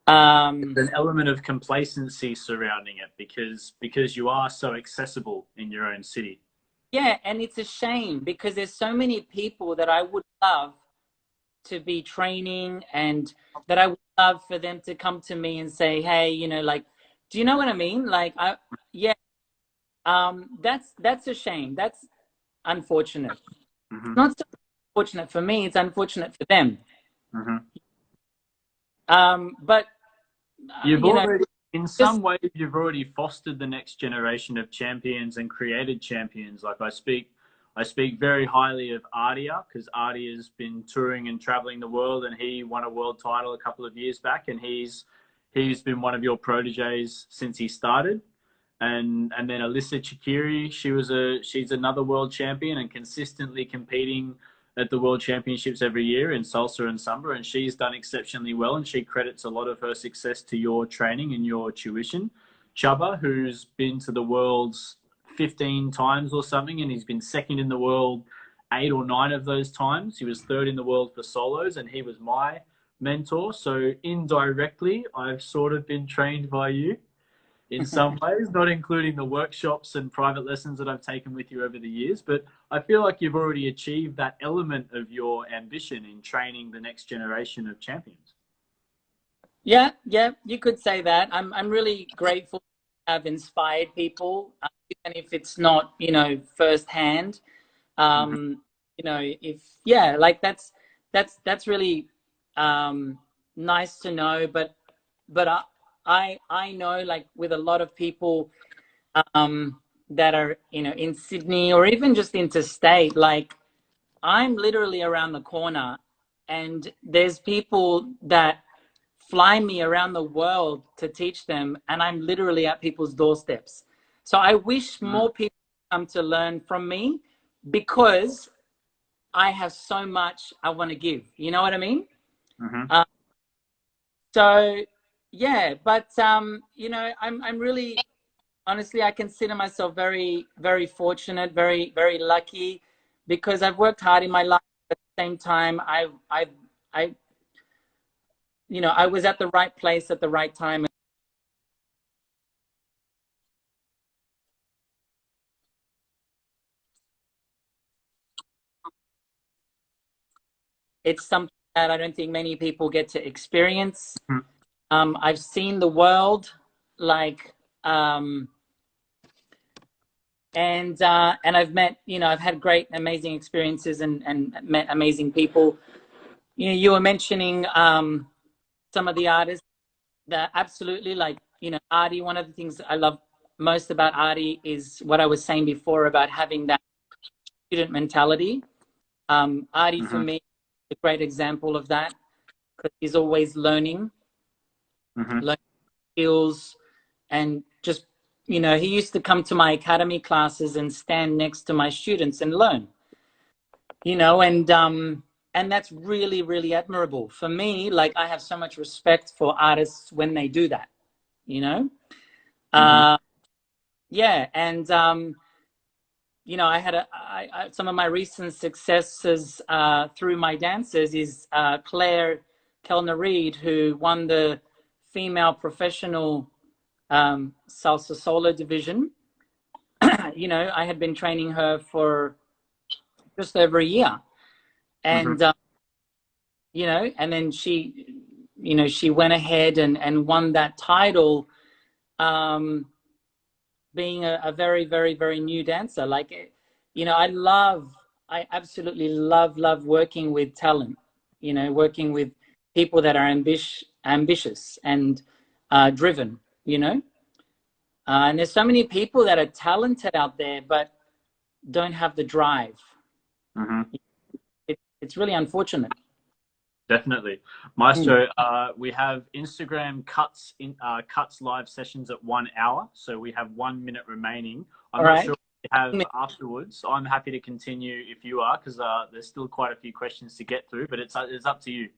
An element of complacency surrounding it because you are so accessible in your own city. yeah, and it's a shame because there's so many people that I would love to be training, and that I would love for them to come to me and say, hey, like, do you know what I mean? Like, yeah, that's a shame. That's unfortunate. Mm-hmm. Not so unfortunate for me, it's unfortunate for them. Mm-hmm. But You've already, in just some way, you've already fostered the next generation of champions and created champions. Like I speak very highly of Ardia because Ardia has been touring and traveling the world, and he won a world title a couple of years back, and he's been one of your proteges since he started. And then Alyssa Chikiri, she's another world champion and consistently competing at the World Championships every year in salsa and samba, and she's done exceptionally well, and she credits a lot of her success to your training and your tuition. Chubba, who's been to the Worlds 15 times or something, and he's been second in the world 8 or 9 of those times. He was third in the world for solos, and he was my mentor. So indirectly, I've sort of been trained by you in some ways, not including the workshops and private lessons that I've taken with you over the years. But I feel like you've already achieved that element of your ambition in training the next generation of champions. Yeah, you could say that. I'm really grateful to have inspired people, even if it's not, you know, firsthand. You know, like that's really nice to know. But I know, like, with a lot of people that are, you know, in Sydney or even just interstate, like, I'm literally around the corner, and there's people that fly me around the world to teach them, and I'm literally at people's doorsteps. So I wish more people come to learn from me, because I have so much I want to give. You know what I mean? So yeah, but you know, I'm really, honestly, I consider myself very, very fortunate, very, very lucky, because I've worked hard in my life. At the same time, I you know, I was at the right place at the right time. It's something that I don't think many people get to experience. I've seen the world, like, and I've met, you know, I've had great, amazing experiences, and met amazing people. You know, you were mentioning some of the artists that absolutely, like, you know, Artie. One of the things I love most about Artie is what I was saying before about having that student mentality. Artie, for me, is a great example of that, because he's always learning skills, and just, you know, he used to come to my academy classes and stand next to my students and learn, you know, and that's really, really admirable for me. Like, I have so much respect for artists when they do that, you know. Yeah, and you know, I had some of my recent successes through my dancers is Claire Kellner Reed, who won the female professional salsa solo division. You know, I had been training her for just over a year, and you know, and then she, you know, she went ahead and won that title, being a very, very, very new dancer. Like, you know, I absolutely love working with talent, you know, working with people that are ambitious and driven, you know. And there's so many people that are talented out there, but don't have the drive. It's really unfortunate. Definitely. Maestro, we have Instagram cuts live sessions at 1 hour. So we have 1 minute remaining. I'm not sure what we have afterwards. I'm happy to continue if you are, because there's still quite a few questions to get through, but it's up to you.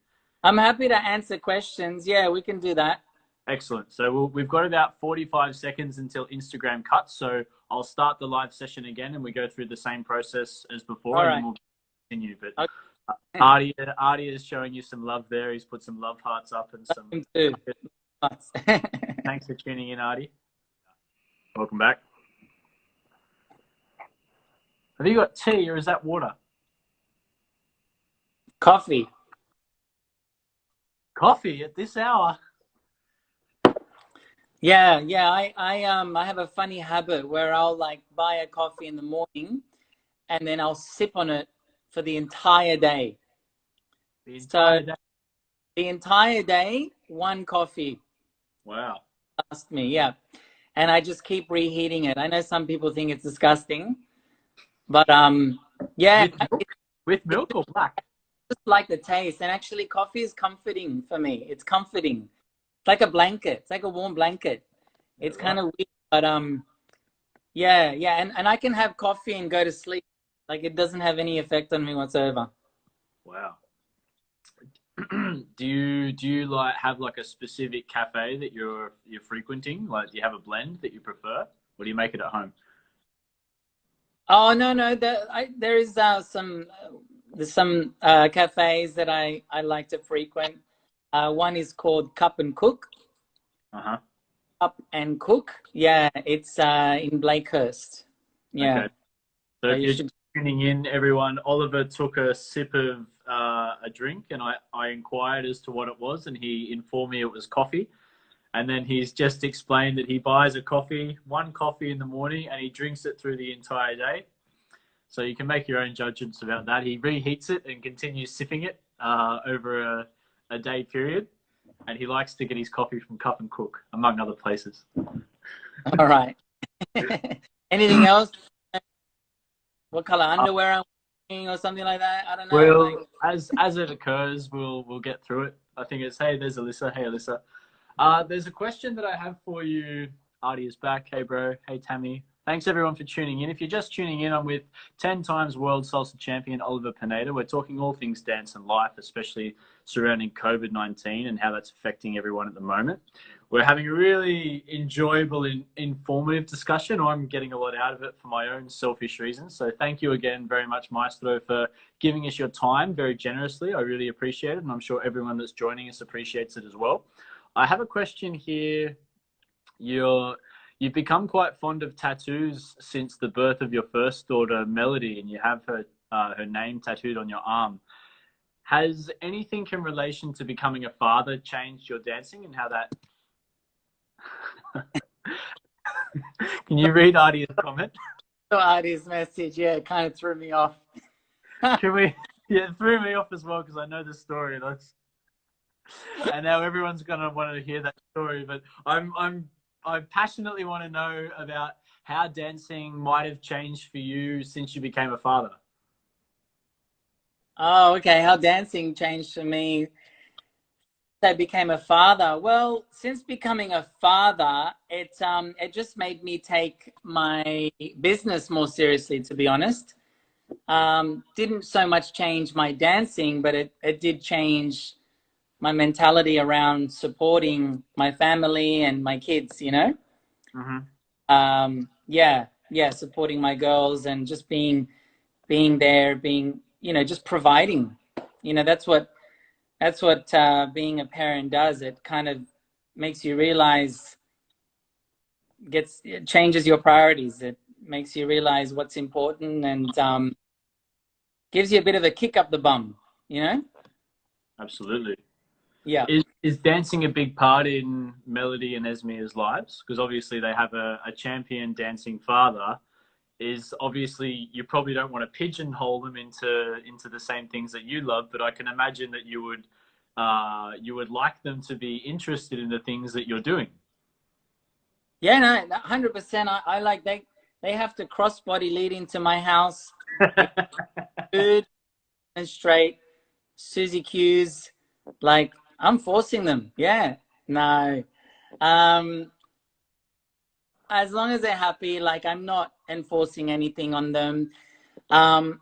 I'm happy to answer questions. Yeah, we can do that. Excellent. So we've got about 45 seconds until Instagram cuts. So I'll start the live session again, and we go through the same process as before, and then we'll continue. But Artie is showing you some love there. He's put some love hearts up and some. Thanks for tuning in, Artie. Welcome back. Have you got tea, or is that water? Coffee. Coffee at this hour? Yeah. I have a funny habit where I'll, like, buy a coffee in the morning, and then I'll sip on it for the entire day. The entire day, one coffee. Wow. Last me, yeah. And I just keep reheating it. I know some people think it's disgusting, but yeah. With milk or black? I just like the taste. And actually, coffee is comforting for me. It's comforting. It's like a blanket. It's like a warm blanket. It's kind of weird, but yeah. And I can have coffee and go to sleep. Like, it doesn't have any effect on me whatsoever. Wow. Do you like have like a specific cafe that you're frequenting? Like, do you have a blend that you prefer, or do you make it at home? Oh no, there is there's some cafes that I like to frequent. One is called Cup and Cook. Uh-huh. Cup and Cook. Yeah, it's in Blakehurst. Yeah, Okay. So so if you you're just should. tuning in, everyone, Oliver took a sip of a drink, and I inquired as to what it was, and he informed me it was coffee. And then he's just explained that he buys one coffee in the morning, and he drinks it through the entire day. So you can make your own judgments about that. He reheats it and continues sipping it over a day period. And he likes to get his coffee from Cup and Cook, among other places. All right. Anything else? What color underwear I'm wearing or something like that? I don't know. Like, Well, as it occurs, we'll get through it. I think it's, hey, there's Alyssa. Hey, Alyssa. There's a question that I have for you. Artie is back. Hey, bro. Hey, Tammy. Thanks, everyone, for tuning in. If you're just tuning in, I'm with 10 times world salsa champion Oliver Pineda. We're talking all things dance and life, especially surrounding COVID-19 and how that's affecting everyone at the moment. We're having a really enjoyable and informative discussion. I'm getting a lot out of it for my own selfish reasons. So thank you again very much, Maestro, for giving us your time very generously. I really appreciate it, and I'm sure everyone that's joining us appreciates it as well. I have a question here. You've become quite fond of tattoos since the birth of your first daughter, Melody, and you have her name tattooed on your arm. Has anything in relation to becoming a father changed your dancing and how that? Can you read Artie's comment? Artie's message, yeah, it kind of threw me off. Can we? Yeah, it threw me off as well because I know the story. And now everyone's gonna want to hear that story. But I passionately want to know about how dancing might have changed for you since you became a father. Oh, okay. How dancing changed for me. I became a father. Well, since becoming a father, it just made me take my business more seriously, to be honest. Didn't so much change my dancing, but it did change my mentality around supporting my family and my kids, you know? Yeah, supporting my girls and just being there, just providing. That's what being a parent does. It kind of makes you realize, it changes your priorities. It makes you realize what's important and gives you a bit of a kick up the bum, you know? Absolutely. Yeah. Is dancing a big part in Melody and Esmia's lives? Because obviously they have a champion dancing father. Is obviously you probably don't want to pigeonhole them into the same things that you love, but I can imagine that you would like them to be interested in the things that you're doing. Yeah, no, 100%. I like they have to crossbody lead into my house, good and straight, Susie Q's. Like I'm forcing them. Yeah, no. As long as they're happy, like I'm not enforcing anything on them. I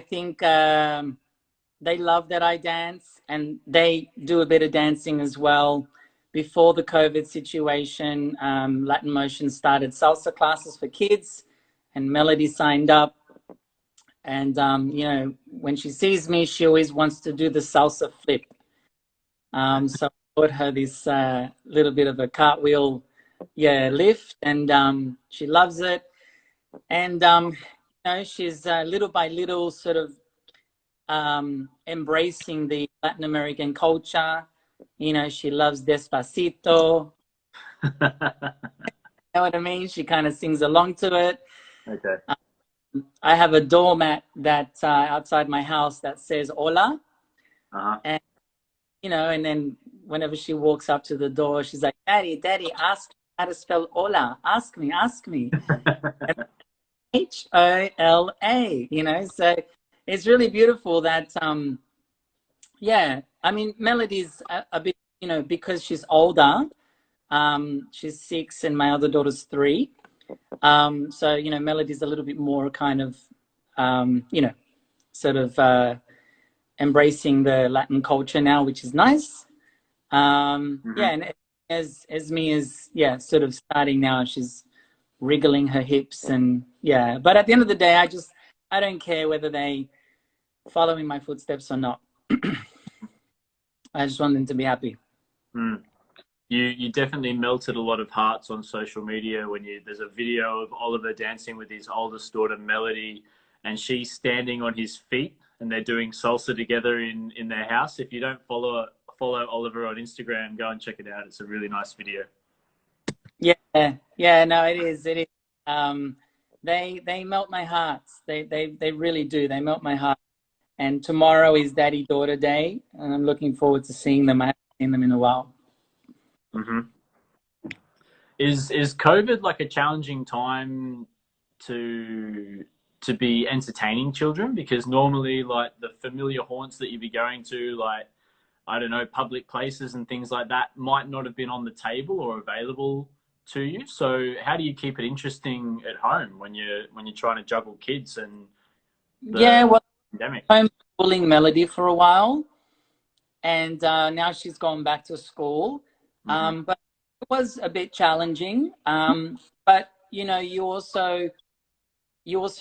think they love that I dance, and they do a bit of dancing as well. Before the COVID situation, Latin Motion started salsa classes for kids, and Melody signed up. And when she sees me, she always wants to do the salsa flip. So I taught her this little bit of a cartwheel, lift, and she loves it. And she's little by little sort of embracing the Latin American culture. She loves Despacito. You know what I mean? She kind of sings along to it. Okay. I have a doormat that outside my house that says "Hola," and and then whenever she walks up to the door, she's like, "Daddy, ask me how to spell hola. Ask me." HOLA. So it's really beautiful that I mean, Melody's a bit, because she's older. She's 6 and my other daughter's 3. So Melody's a little bit more kind of sort of embracing the Latin culture now, which is nice. Yeah, and Esme is sort of starting now. She's wriggling her hips, and but at the end of the day, I don't care whether they follow in my footsteps or not. I just want them to be happy. You definitely melted a lot of hearts on social media when there's a video of Oliver dancing with his oldest daughter Melody, and she's standing on his feet, and they're doing salsa together in their house. If you don't follow Oliver on Instagram, go and check it out. It's a really nice video. Yeah, no, it is. It is. They melt my hearts. They really do. They melt my heart. And tomorrow is Daddy-Daughter Day, and I'm looking forward to seeing them. I haven't seen them in a while. Is COVID like a challenging time to be entertaining children? Because normally, like, the familiar haunts that you'd be going to, like, I don't know, public places and things like that, might not have been on the table or available to you. So how do you keep it interesting at home when you're trying to juggle kids and the pandemic? I'm homeschooling Melody for a while, and now she's gone back to school. But it was a bit challenging. But you also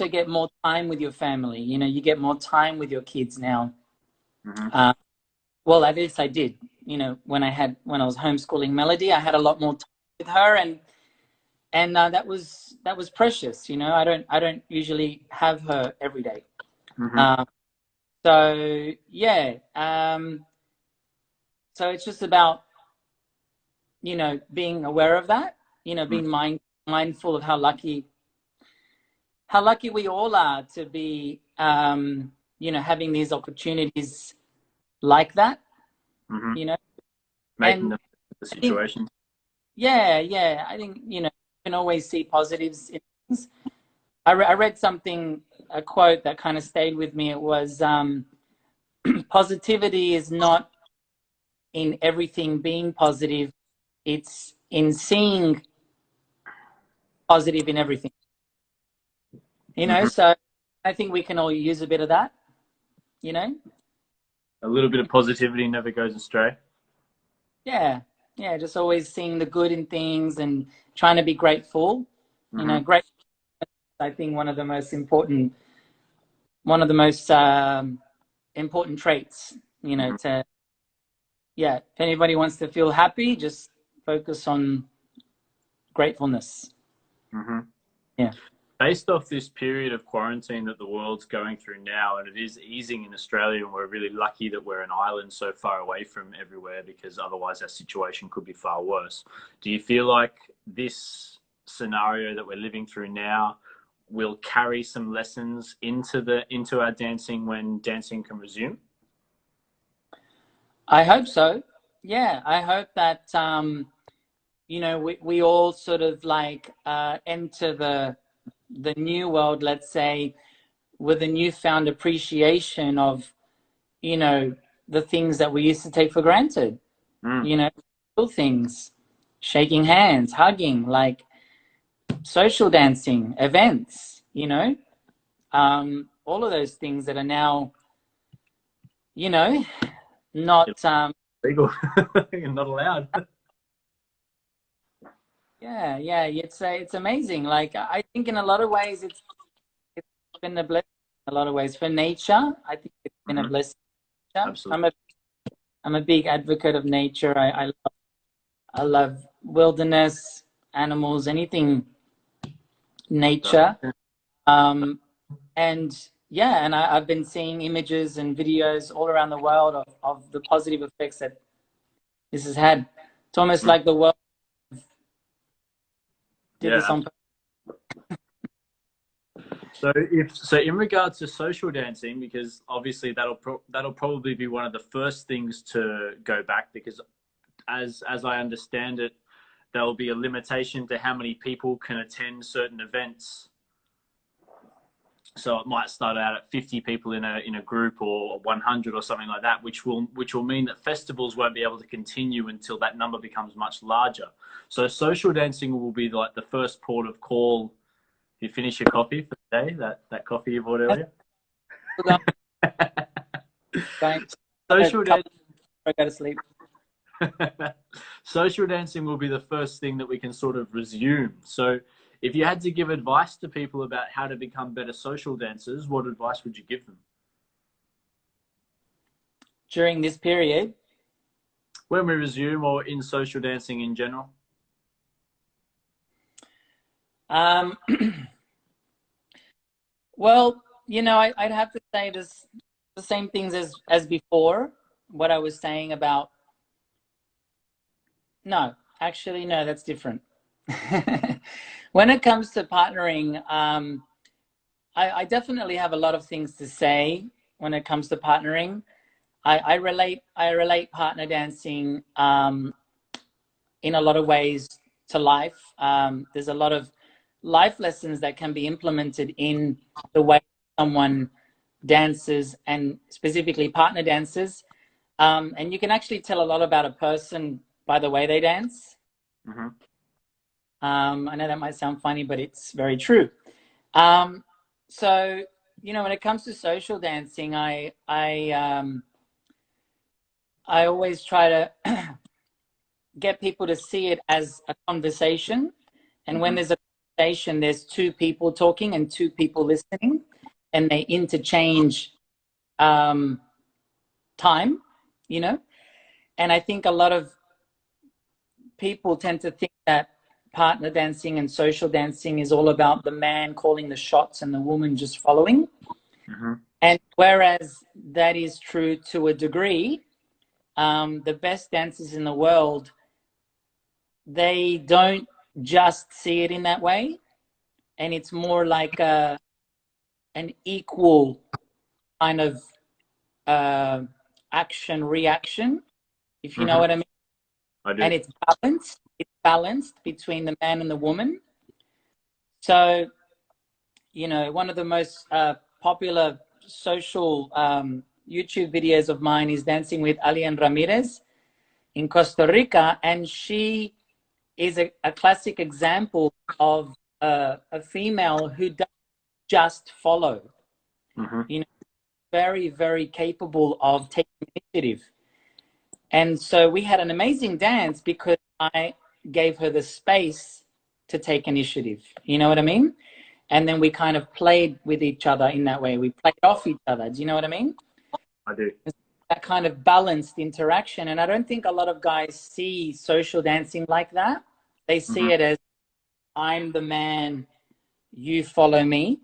get more time with your family. You get more time with your kids now. Well, at least I did. When I was homeschooling Melody, I had a lot more time with her, and that was precious. I don't usually have her every day. So so it's just about being aware of that. Being mindful of how lucky we all are to be having these opportunities like that. Making the situation. I think you can always see positives in things. I read a quote that kind of stayed with me. It was positivity is not in everything being positive, it's in seeing positive in everything. So I think we can all use a bit of that. A little bit of positivity never goes astray. Yeah, just always seeing the good in things and trying to be grateful. Great. I think one of the most important traits. If anybody wants to feel happy, just focus on gratefulness. Based off this period of quarantine that the world's going through now, and it is easing in Australia, and we're really lucky that we're an island so far away from everywhere, because otherwise our situation could be far worse. Do you feel like this scenario that we're living through now will carry some lessons into our dancing when dancing can resume? I hope so. Yeah, I hope that we all sort of like enter the new world, let's say, with a newfound appreciation of the things that we used to take for granted. Little things, shaking hands, hugging, like social dancing, events, all of those things that are now not legal. Not allowed. It's amazing. Like, I think in a lot of ways it's been a blessing. In a lot of ways, for nature, I think it's been a blessing. Absolutely. I'm a big advocate of nature. I love wilderness, animals, anything nature. And I've been seeing images and videos all around the world of the positive effects that this has had. It's almost like the world did this on purpose. So in regards to social dancing, because obviously that'll probably be one of the first things to go back, because as I understand it, there'll be a limitation to how many people can attend certain events. So it might start out at 50 people in a group, or 100 or something like that, which will mean that festivals won't be able to continue until that number becomes much larger. So social dancing will be like the first port of call. You finish your coffee for the day, that coffee you bought earlier? Going Social couple dancing. I go to sleep. Social dancing will be the first thing that we can sort of resume. So, if you had to give advice to people about how to become better social dancers, what advice would you give them? During this period, When we resume, or in social dancing in general? um, well, you know, I'd have to say this, the same things as before. What I was saying about, no, actually, no, that's different. When it comes to partnering, I definitely have a lot of things to say when it comes to partnering. I relate partner dancing in a lot of ways to life. There's a lot of life lessons that can be implemented in the way someone dances, and specifically partner dances. And you can actually tell a lot about a person by the way they dance. Mm-hmm. I know that might sound funny, but it's very true. Um, so, you know, when it comes to social dancing, I always try to get people to see it as a conversation. And when Mm-hmm. there's a conversation, there's two people talking and two people listening, and they interchange time, you know. And I think a lot of people tend to think that partner dancing and social dancing is all about the man calling the shots and the woman just following. Mm-hmm. And whereas that is true to a degree, the best dancers in the world, they don't just see it in that way. And it's more like an equal kind of uh, action reaction, if you know Mm-hmm. what I mean. I do. And it's balanced. It's balanced between the man and the woman. So, you know, one of the most popular social YouTube videos of mine is Dancing with Alian Ramirez in Costa Rica. And she is a classic example of a female who doesn't just follow, Mm-hmm. you know, very, very capable of taking initiative. And so we had an amazing dance because I gave her the space to take initiative. You know what I mean? And then we kind of played with each other in that way. We played off each other. Do you know what I mean? I do. That kind of balanced interaction. And I don't think a lot of guys see social dancing like that. They Mm-hmm. see it as, I'm the man, you follow me.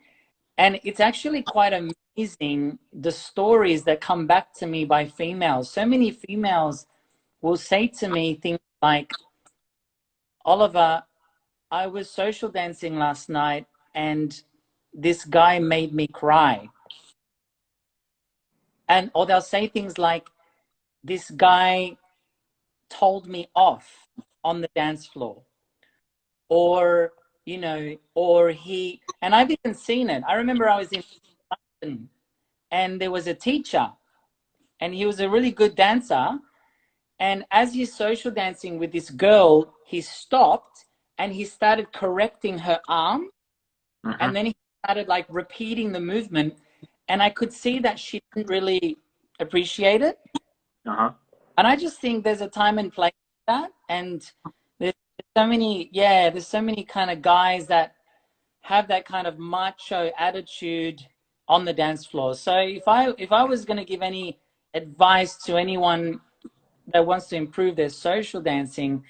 And it's actually quite amazing, the stories that come back to me by females. So many females will say to me things like, Oliver, I was social dancing last night and this guy made me cry. And or they'll say things like, this guy told me off on the dance floor. Or, you know, or he, and I've even seen it. I remember I was in London and there was a teacher and he was a really good dancer. And as he's social dancing with this girl, he stopped and he started correcting her arm. Mm-hmm. And then he started like repeating the movement. And I could see that she didn't really appreciate it. Uh-huh. And I just think there's a time and place for that. And there's so many, yeah, there's so many kind of guys that have that kind of macho attitude on the dance floor. So if I was going to give any advice to anyone that wants to improve their social dancing,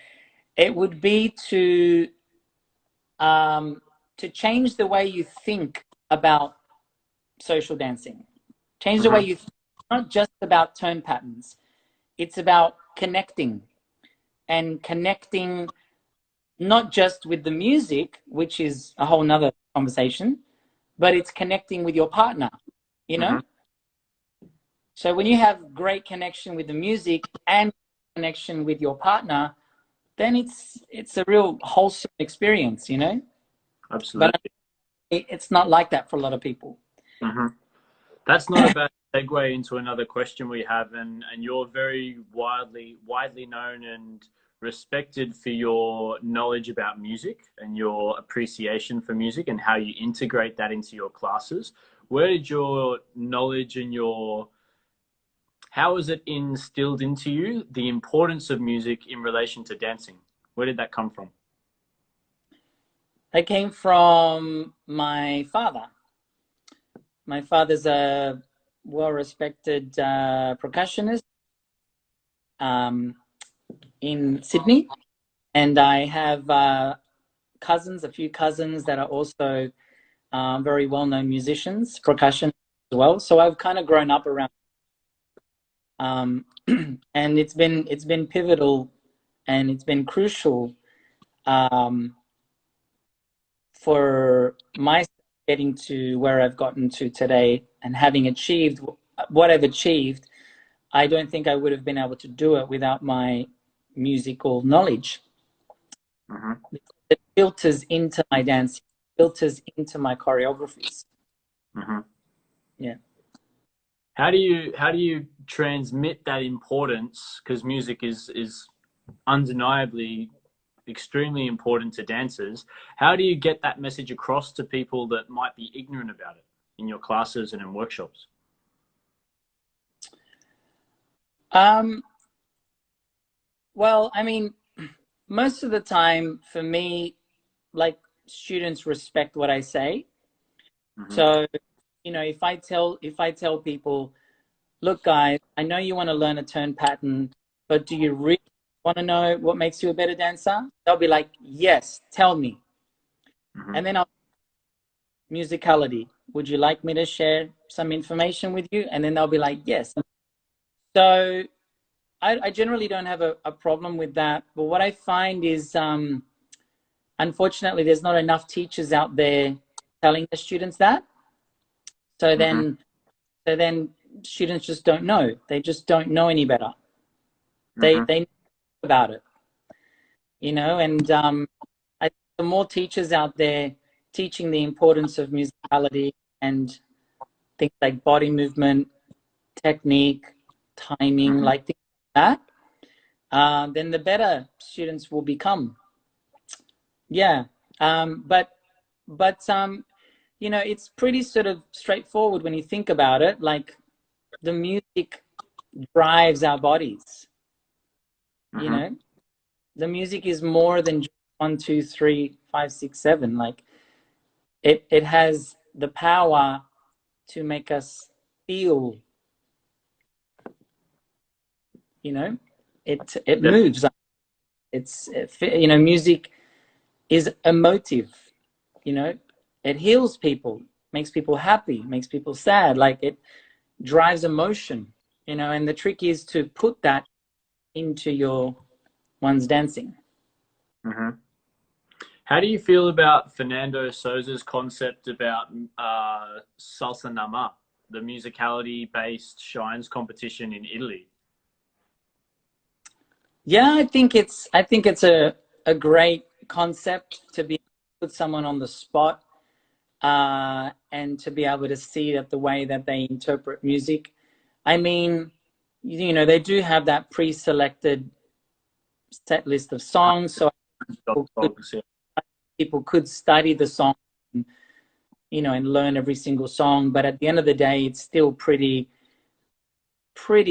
it would be to change the way you think about social dancing. Change the way Mm-hmm. you think. It's not just about turn patterns. It's about connecting, and connecting not just with the music, which is a whole nother conversation, but it's connecting with your partner, you Mm-hmm. know? So when you have great connection with the music and connection with your partner, then it's a real wholesome experience, you know? But Absolutely. it's not like that for a lot of people. Mm-hmm. That's not a bad segue into another question we have, and you're very widely known and respected for your knowledge about music and your appreciation for music and how you integrate that into your classes. Where did your knowledge and your How was it instilled into you, the importance of music in relation to dancing? Where did that come from? That came from my father. My father's a well-respected percussionist in Sydney, and I have cousins, a few cousins that are also very well-known musicians, percussion as well. So I've kind of grown up around, and it's been pivotal, and it's been crucial for my getting to where I've gotten to today, and having achieved what I've achieved. I don't think I would have been able to do it without my musical knowledge. Mm-hmm. It filters into my dancing, filters into my choreographies. Mm-hmm. Yeah. How do you transmit that importance? Because music is undeniably extremely important to dancers. How do you get that message across to people that might be ignorant about it in your classes and in workshops? Well, I mean, most of the time for me, like, students respect what I say. Mm-hmm. So, if I tell people, look, guys, I know you want to learn a turn pattern, but do you really want to know what makes you a better dancer? They'll be like, yes, tell me. Mm-hmm. And then musicality. Would you like me to share some information with you? And then they'll be like, yes. So I generally don't have a problem with that. But what I find is, unfortunately, there's not enough teachers out there telling the students that. So then, students just don't know. They just don't know any better. They know about it, and I think the more teachers out there teaching the importance of musicality and things like body movement, technique, timing, like things like that, then the better students will become. Yeah. But it's pretty sort of straightforward when you think about it. Like, the music drives our bodies. The music is more than just 1, 2, 3, 5, 6, 7. Like, it has the power to make us feel. It moves. Music is emotive. It heals people, makes people happy, makes people sad. Like, it drives emotion. And the trick is to put that into one's dancing. Mm-hmm. How do you feel about Fernando Souza's concept about Salsa Nama, the musicality-based shines competition in Italy? Yeah, I think it's a great concept to be put someone on the spot, and to be able to see that the way that they interpret music. I mean, they do have that pre-selected set list of songs, so people could study the song, and learn every single song. But at the end of the day, it's still pretty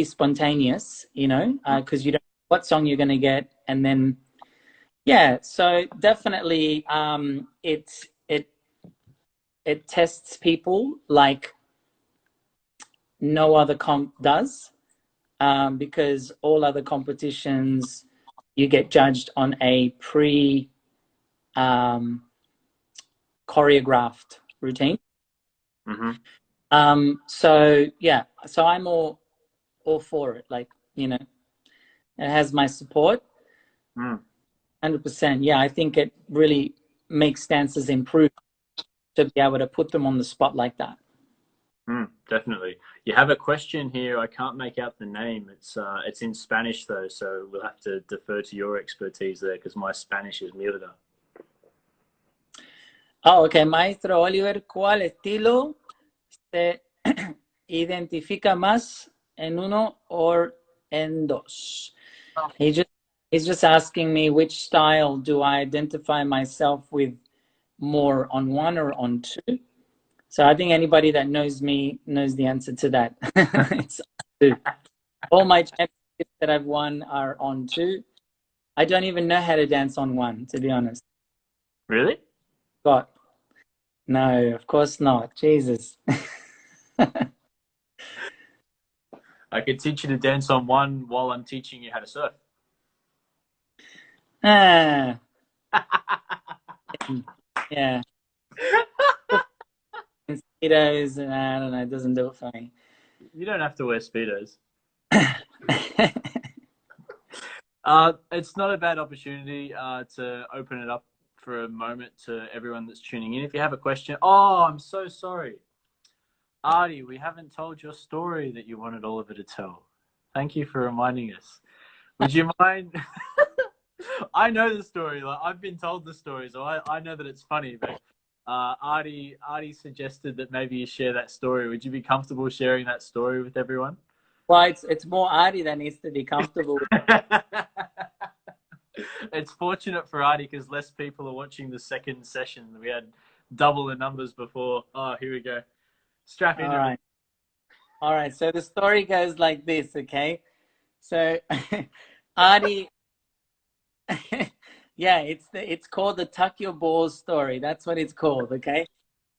spontaneous, because you don't know what song you're going to get. And then, yeah, so definitely, it tests people like no other comp does, because all other competitions, you get judged on a choreographed routine. So yeah, so I'm all for it. Like, it has my support. 100%. Yeah, I think it really makes dancers improve to be able to put them on the spot like that. Definitely. You have a question here. I can't make out the name. It's in Spanish though, so we'll have to defer to your expertise there because my Spanish is mierda. Oh, okay. Maestro Oliver, ¿cuál estilo se identifica más en uno o en dos? He's just asking me which style do I identify myself with more, on one or on two. So I think anybody that knows me knows the answer to that. It's two. All my championships that I've won are on two. I don't even know how to dance on one, to be honest. Really? God, no, of course not. Jesus. I could teach you to dance on one while I'm teaching you how to surf. Ah, yeah. Mosquitoes, I don't know, it doesn't do it for me. You don't have to wear Speedos. It's not a bad opportunity to open it up for a moment to everyone that's tuning in. If you have a question, oh, I'm so sorry. Artie, we haven't told your story that you wanted Oliver to tell. Thank you for reminding us. Would you mind? I know the story. Like I've been told the story, so I know that it's funny. But Artie suggested that maybe you share that story. Would you be comfortable sharing that story with everyone? Well, it's more Artie that needs to be comfortable with it. It's fortunate for Artie because less people are watching the second session. We had double the numbers before. Oh, here we go. Strap in. All right. All right. So the story goes like this, okay? So Artie, yeah, it's called the tuck your balls story. That's what it's called, okay?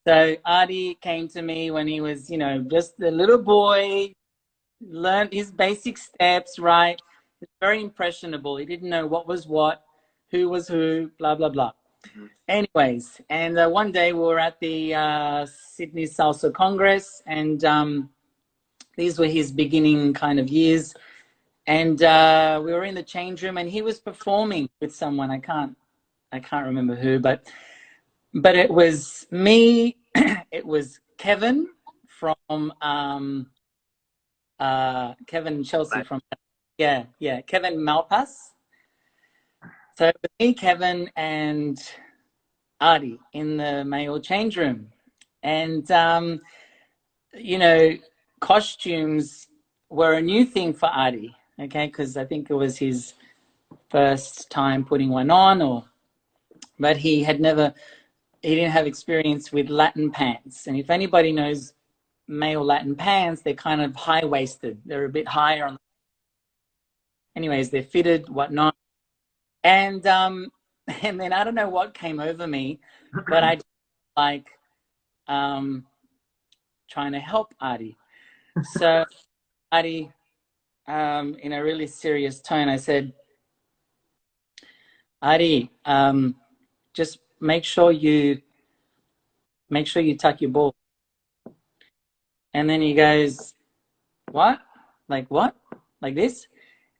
So Artie came to me when he was, just a little boy, learned his basic steps, right? He's very impressionable. He didn't know what was what, who was who, blah, blah, blah. Anyways, and one day we were at the Sydney Salsa Congress, and these were his beginning kind of years. And we were in the change room, and he was performing with someone. I can't remember who, but it was me. It was Kevin from Kevin and Chelsea from Kevin Malpass. So it was me, Kevin, and Artie in the male change room, and costumes were a new thing for Artie. Okay, because I think it was his first time putting one on, but he didn't have experience with Latin pants. And if anybody knows male Latin pants, they're kind of high waisted. They're a bit higher on. Anyways, they're fitted, whatnot, and and then I don't know what came over me, but I like trying to help Artie. So Artie, in a really serious tone, I said, Artie, just make sure you tuck your ball. And then he goes, what? Like what? Like this?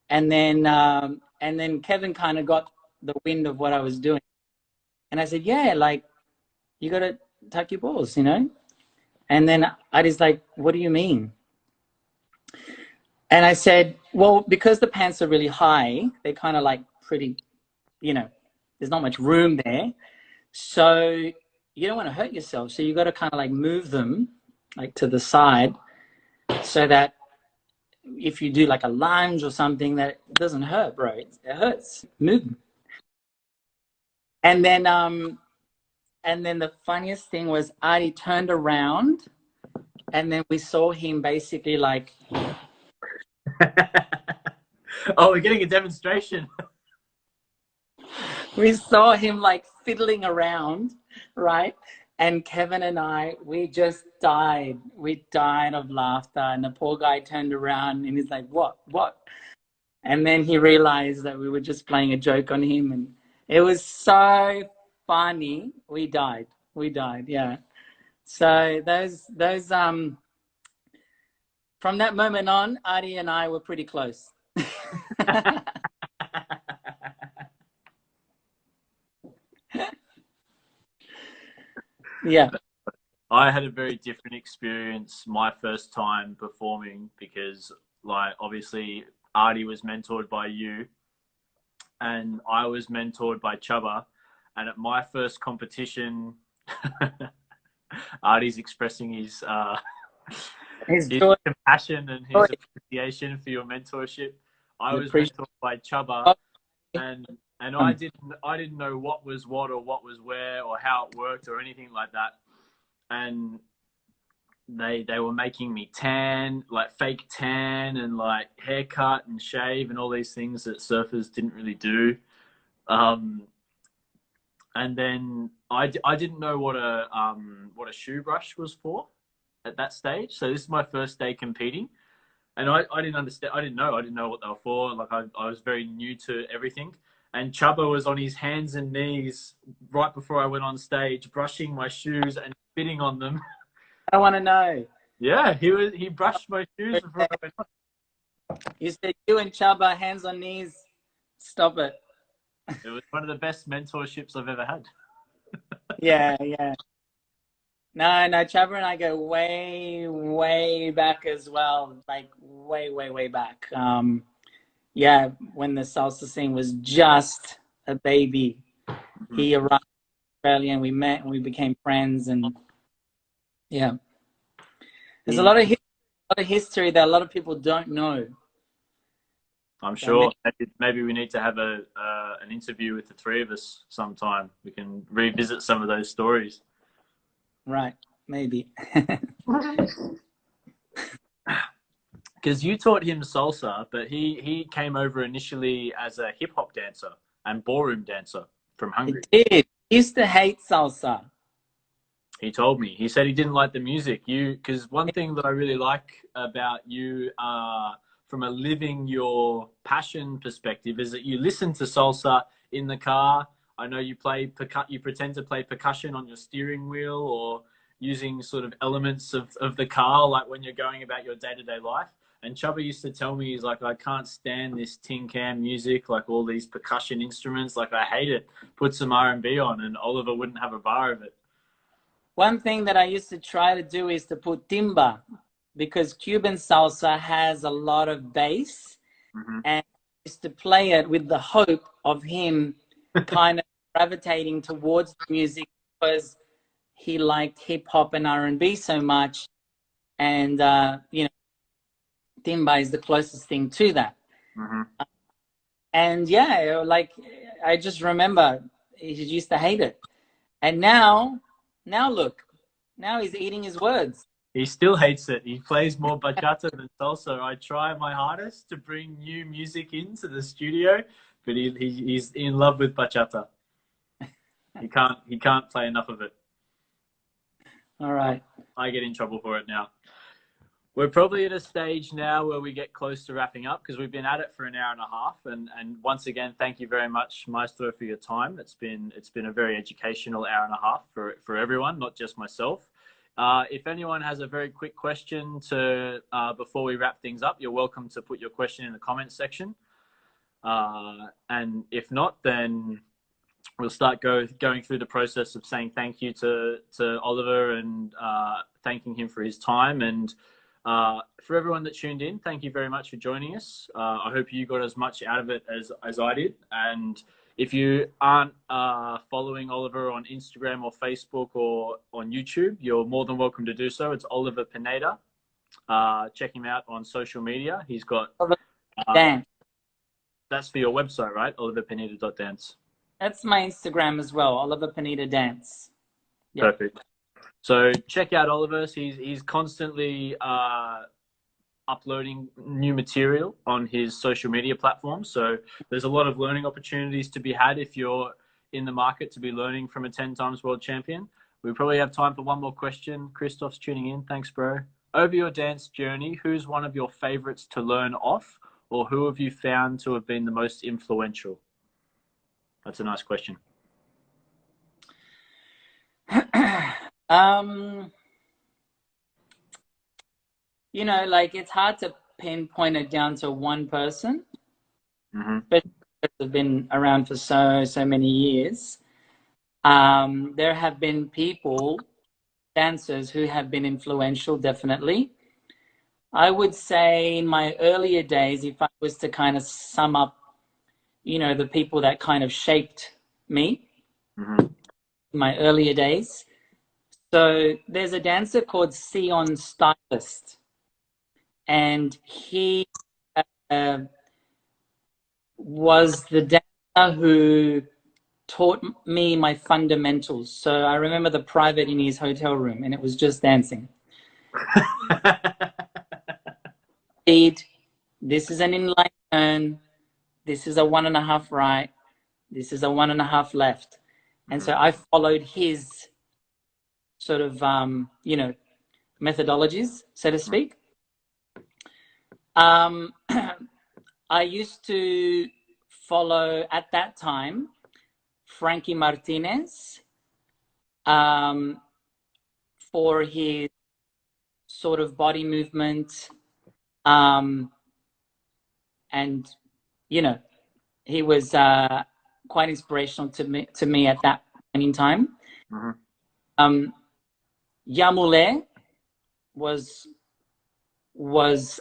And then Kevin kind of got the wind of what I was doing. And I said, yeah, like you got to tuck your balls, And then Artie's like, what do you mean? And I said, well, because the pants are really high, they're kind of like pretty, there's not much room there. So you don't want to hurt yourself. So you got to kind of like move them like to the side so that if you do like a lunge or something, that it doesn't hurt, bro. It hurts. Move them. And then the funniest thing was Artie turned around and then we saw him basically like. Oh, we're getting a demonstration. We saw him like fiddling around, right? And Kevin and I, we just died. We died of laughter. And the poor guy turned around and he's like, what? And then he realized that we were just playing a joke on him. And it was so funny. We died, yeah. So those from that moment on, Artie and I were pretty close. Yeah. I had a very different experience my first time performing because, like, obviously Artie was mentored by you and I was mentored by Chubba. And at my first competition, Artie's expressing his compassion and his appreciation for your mentorship. I was mentored by Chubba, and I didn't know what was what or what was where or how it worked or anything like that. And they were making me tan, like fake tan, and like haircut and shave and all these things that surfers didn't really do. And then I didn't know what a shoe brush was for at that stage. So this is my first day competing, and I didn't understand. I didn't know what they were for. Like I was very new to everything. And Chubba was on his hands and knees right before I went on stage, brushing my shoes and spitting on them. I want to know. Yeah, he brushed my shoes before I went on. You said you and Chubba, hands on knees. Stop it. It was one of the best mentorships I've ever had. Yeah. No, Chubba and I go way, way back as well. Like way, way, way back. Yeah, when the salsa scene was just a baby. Mm-hmm. He arrived in Australia and we met and we became friends, and yeah. There's a lot of history that a lot of people don't know. I'm sure maybe we need to have an interview with the three of us sometime. We can revisit some of those stories. Right, maybe. Because you taught him salsa, but he came over initially as a hip hop dancer and ballroom dancer from Hungary. He did. He used to hate salsa. He told me. He said he didn't like the music. Because one thing that I really like about you, from a living your passion perspective, is that you listen to salsa in the car. I know you you pretend to play percussion on your steering wheel, or using sort of elements of the car, like when you're going about your day-to-day life. And Chubba used to tell me, he's like, I can't stand this tin can music, like all these percussion instruments. Like, I hate it. Put some R&B on, and Oliver wouldn't have a bar of it. One thing that I used to try to do is to put timba, because Cuban salsa has a lot of bass, mm-hmm. and I used to play it with the hope of him kind of gravitating towards the music, because he liked hip hop and R&B so much. And, timba is the closest thing to that. Mm-hmm. And yeah, like, I just remember he used to hate it. And now look, now he's eating his words. He still hates it. He plays more bachata than salsa. I try my hardest to bring new music into the studio, but he's in love with bachata. He can't play enough of it. All right. I get in trouble for it now. We're probably at a stage now where we get close to wrapping up, because we've been at it for an hour and a half. And once again, thank you very much, Maestro, for your time. It's been a very educational hour and a half for everyone, not just myself. If anyone has a very quick question before we wrap things up, you're welcome to put your question in the comments section. And if not, then we'll start going through the process of saying thank you to Oliver, and thanking him for his time. And for everyone that tuned in, thank you very much for joining us. I hope you got as much out of it as I did. And if you aren't following Oliver on Instagram or Facebook or on YouTube, you're more than welcome to do so. It's Oliver Pineda. Check him out on social media. He's got... Dance. That's for your website, right? oliverpineda.dance. That's my Instagram as well, Oliver Pineda Dance. Yep. Perfect. So check out Oliver. He's constantly uploading new material on his social media platforms. So there's a lot of learning opportunities to be had if you're in the market to be learning from a 10 times world champion. We probably have time for one more question. Christoph's tuning in. Thanks, bro. Over your dance journey, who's one of your favorites to learn off, or who have you found to have been the most influential? That's a nice question. Like, it's hard to pinpoint it down to one person, mm-hmm. But have been around for so many years. There have been dancers who have been influential, definitely. I would say in my earlier days, if I was to kind of sum up, the people that kind of shaped me, mm-hmm. in my earlier days. So there's a dancer called Sion Stylist, and he was the dancer who taught me my fundamentals. So I remember the private in his hotel room, and it was just dancing. Speed. This is an inline turn. This is a 1.5 right. This is a 1.5 left. And so I followed his sort of, you know, methodologies, so to speak. I used to follow, at that time, Frankie Martinez for his sort of body movement. And, you know, he was quite inspirational to me at that point in time. Yamule was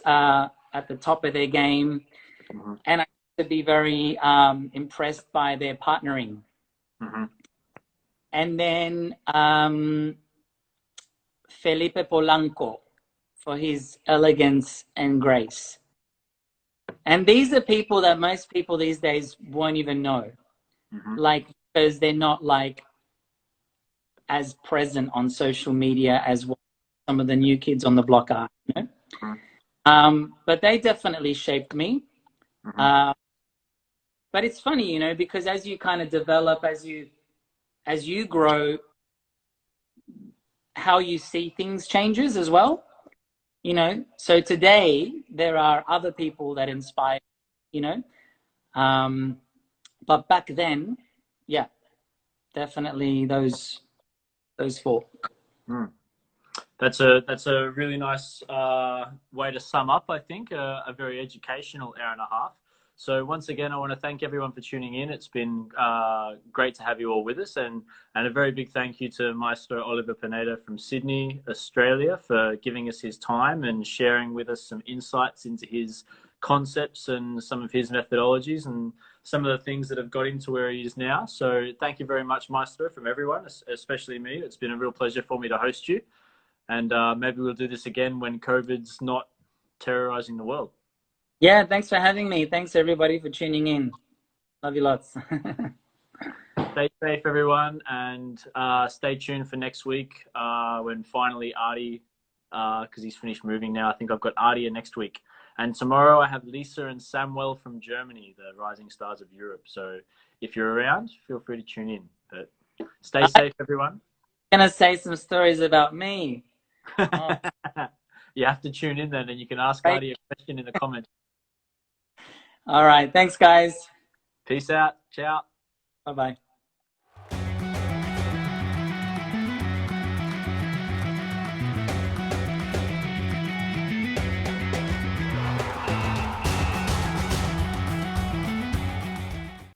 at the top of their game, and I used to be very impressed by their partnering. And then Felipe Polanco for his elegance and grace. And these are people that most people these days won't even know, like, because they're not like as present on social media as what some of the new kids on the block are, you know? But they definitely shaped me. But it's funny, you know, because as you kind of develop, as you grow, how you see things changes as well, you know. So today there are other people that inspire, you know. But back then, yeah, definitely those four. That's a really nice way to sum up, I think, a very educational hour and a half. So once again, I want to thank everyone for tuning in. It's been great to have you all with us, and a very big thank you to Maestro Oliver Pineda from Sydney, Australia, for giving us his time and sharing with us some insights into his concepts and some of his methodologies and some of the things that have got him to where he is now. So thank you very much, Maestro, from everyone, especially me. It's been a real pleasure for me to host you. And maybe we'll do this again when COVID's not terrorizing the world. Yeah, thanks for having me. Thanks, everybody, for tuning in. Love you lots. Stay safe, everyone, and stay tuned for next week when finally Artie, because he's finished moving now, I think I've got Artie next week. And tomorrow I have Lisa and Samuel from Germany, the rising stars of Europe. So if you're around, feel free to tune in. But stay safe, everyone. I'm going to say some stories about me. Oh. You have to tune in then, and you can ask Artie a question in the comments. All right. Thanks, guys. Peace out. Ciao. Bye-bye.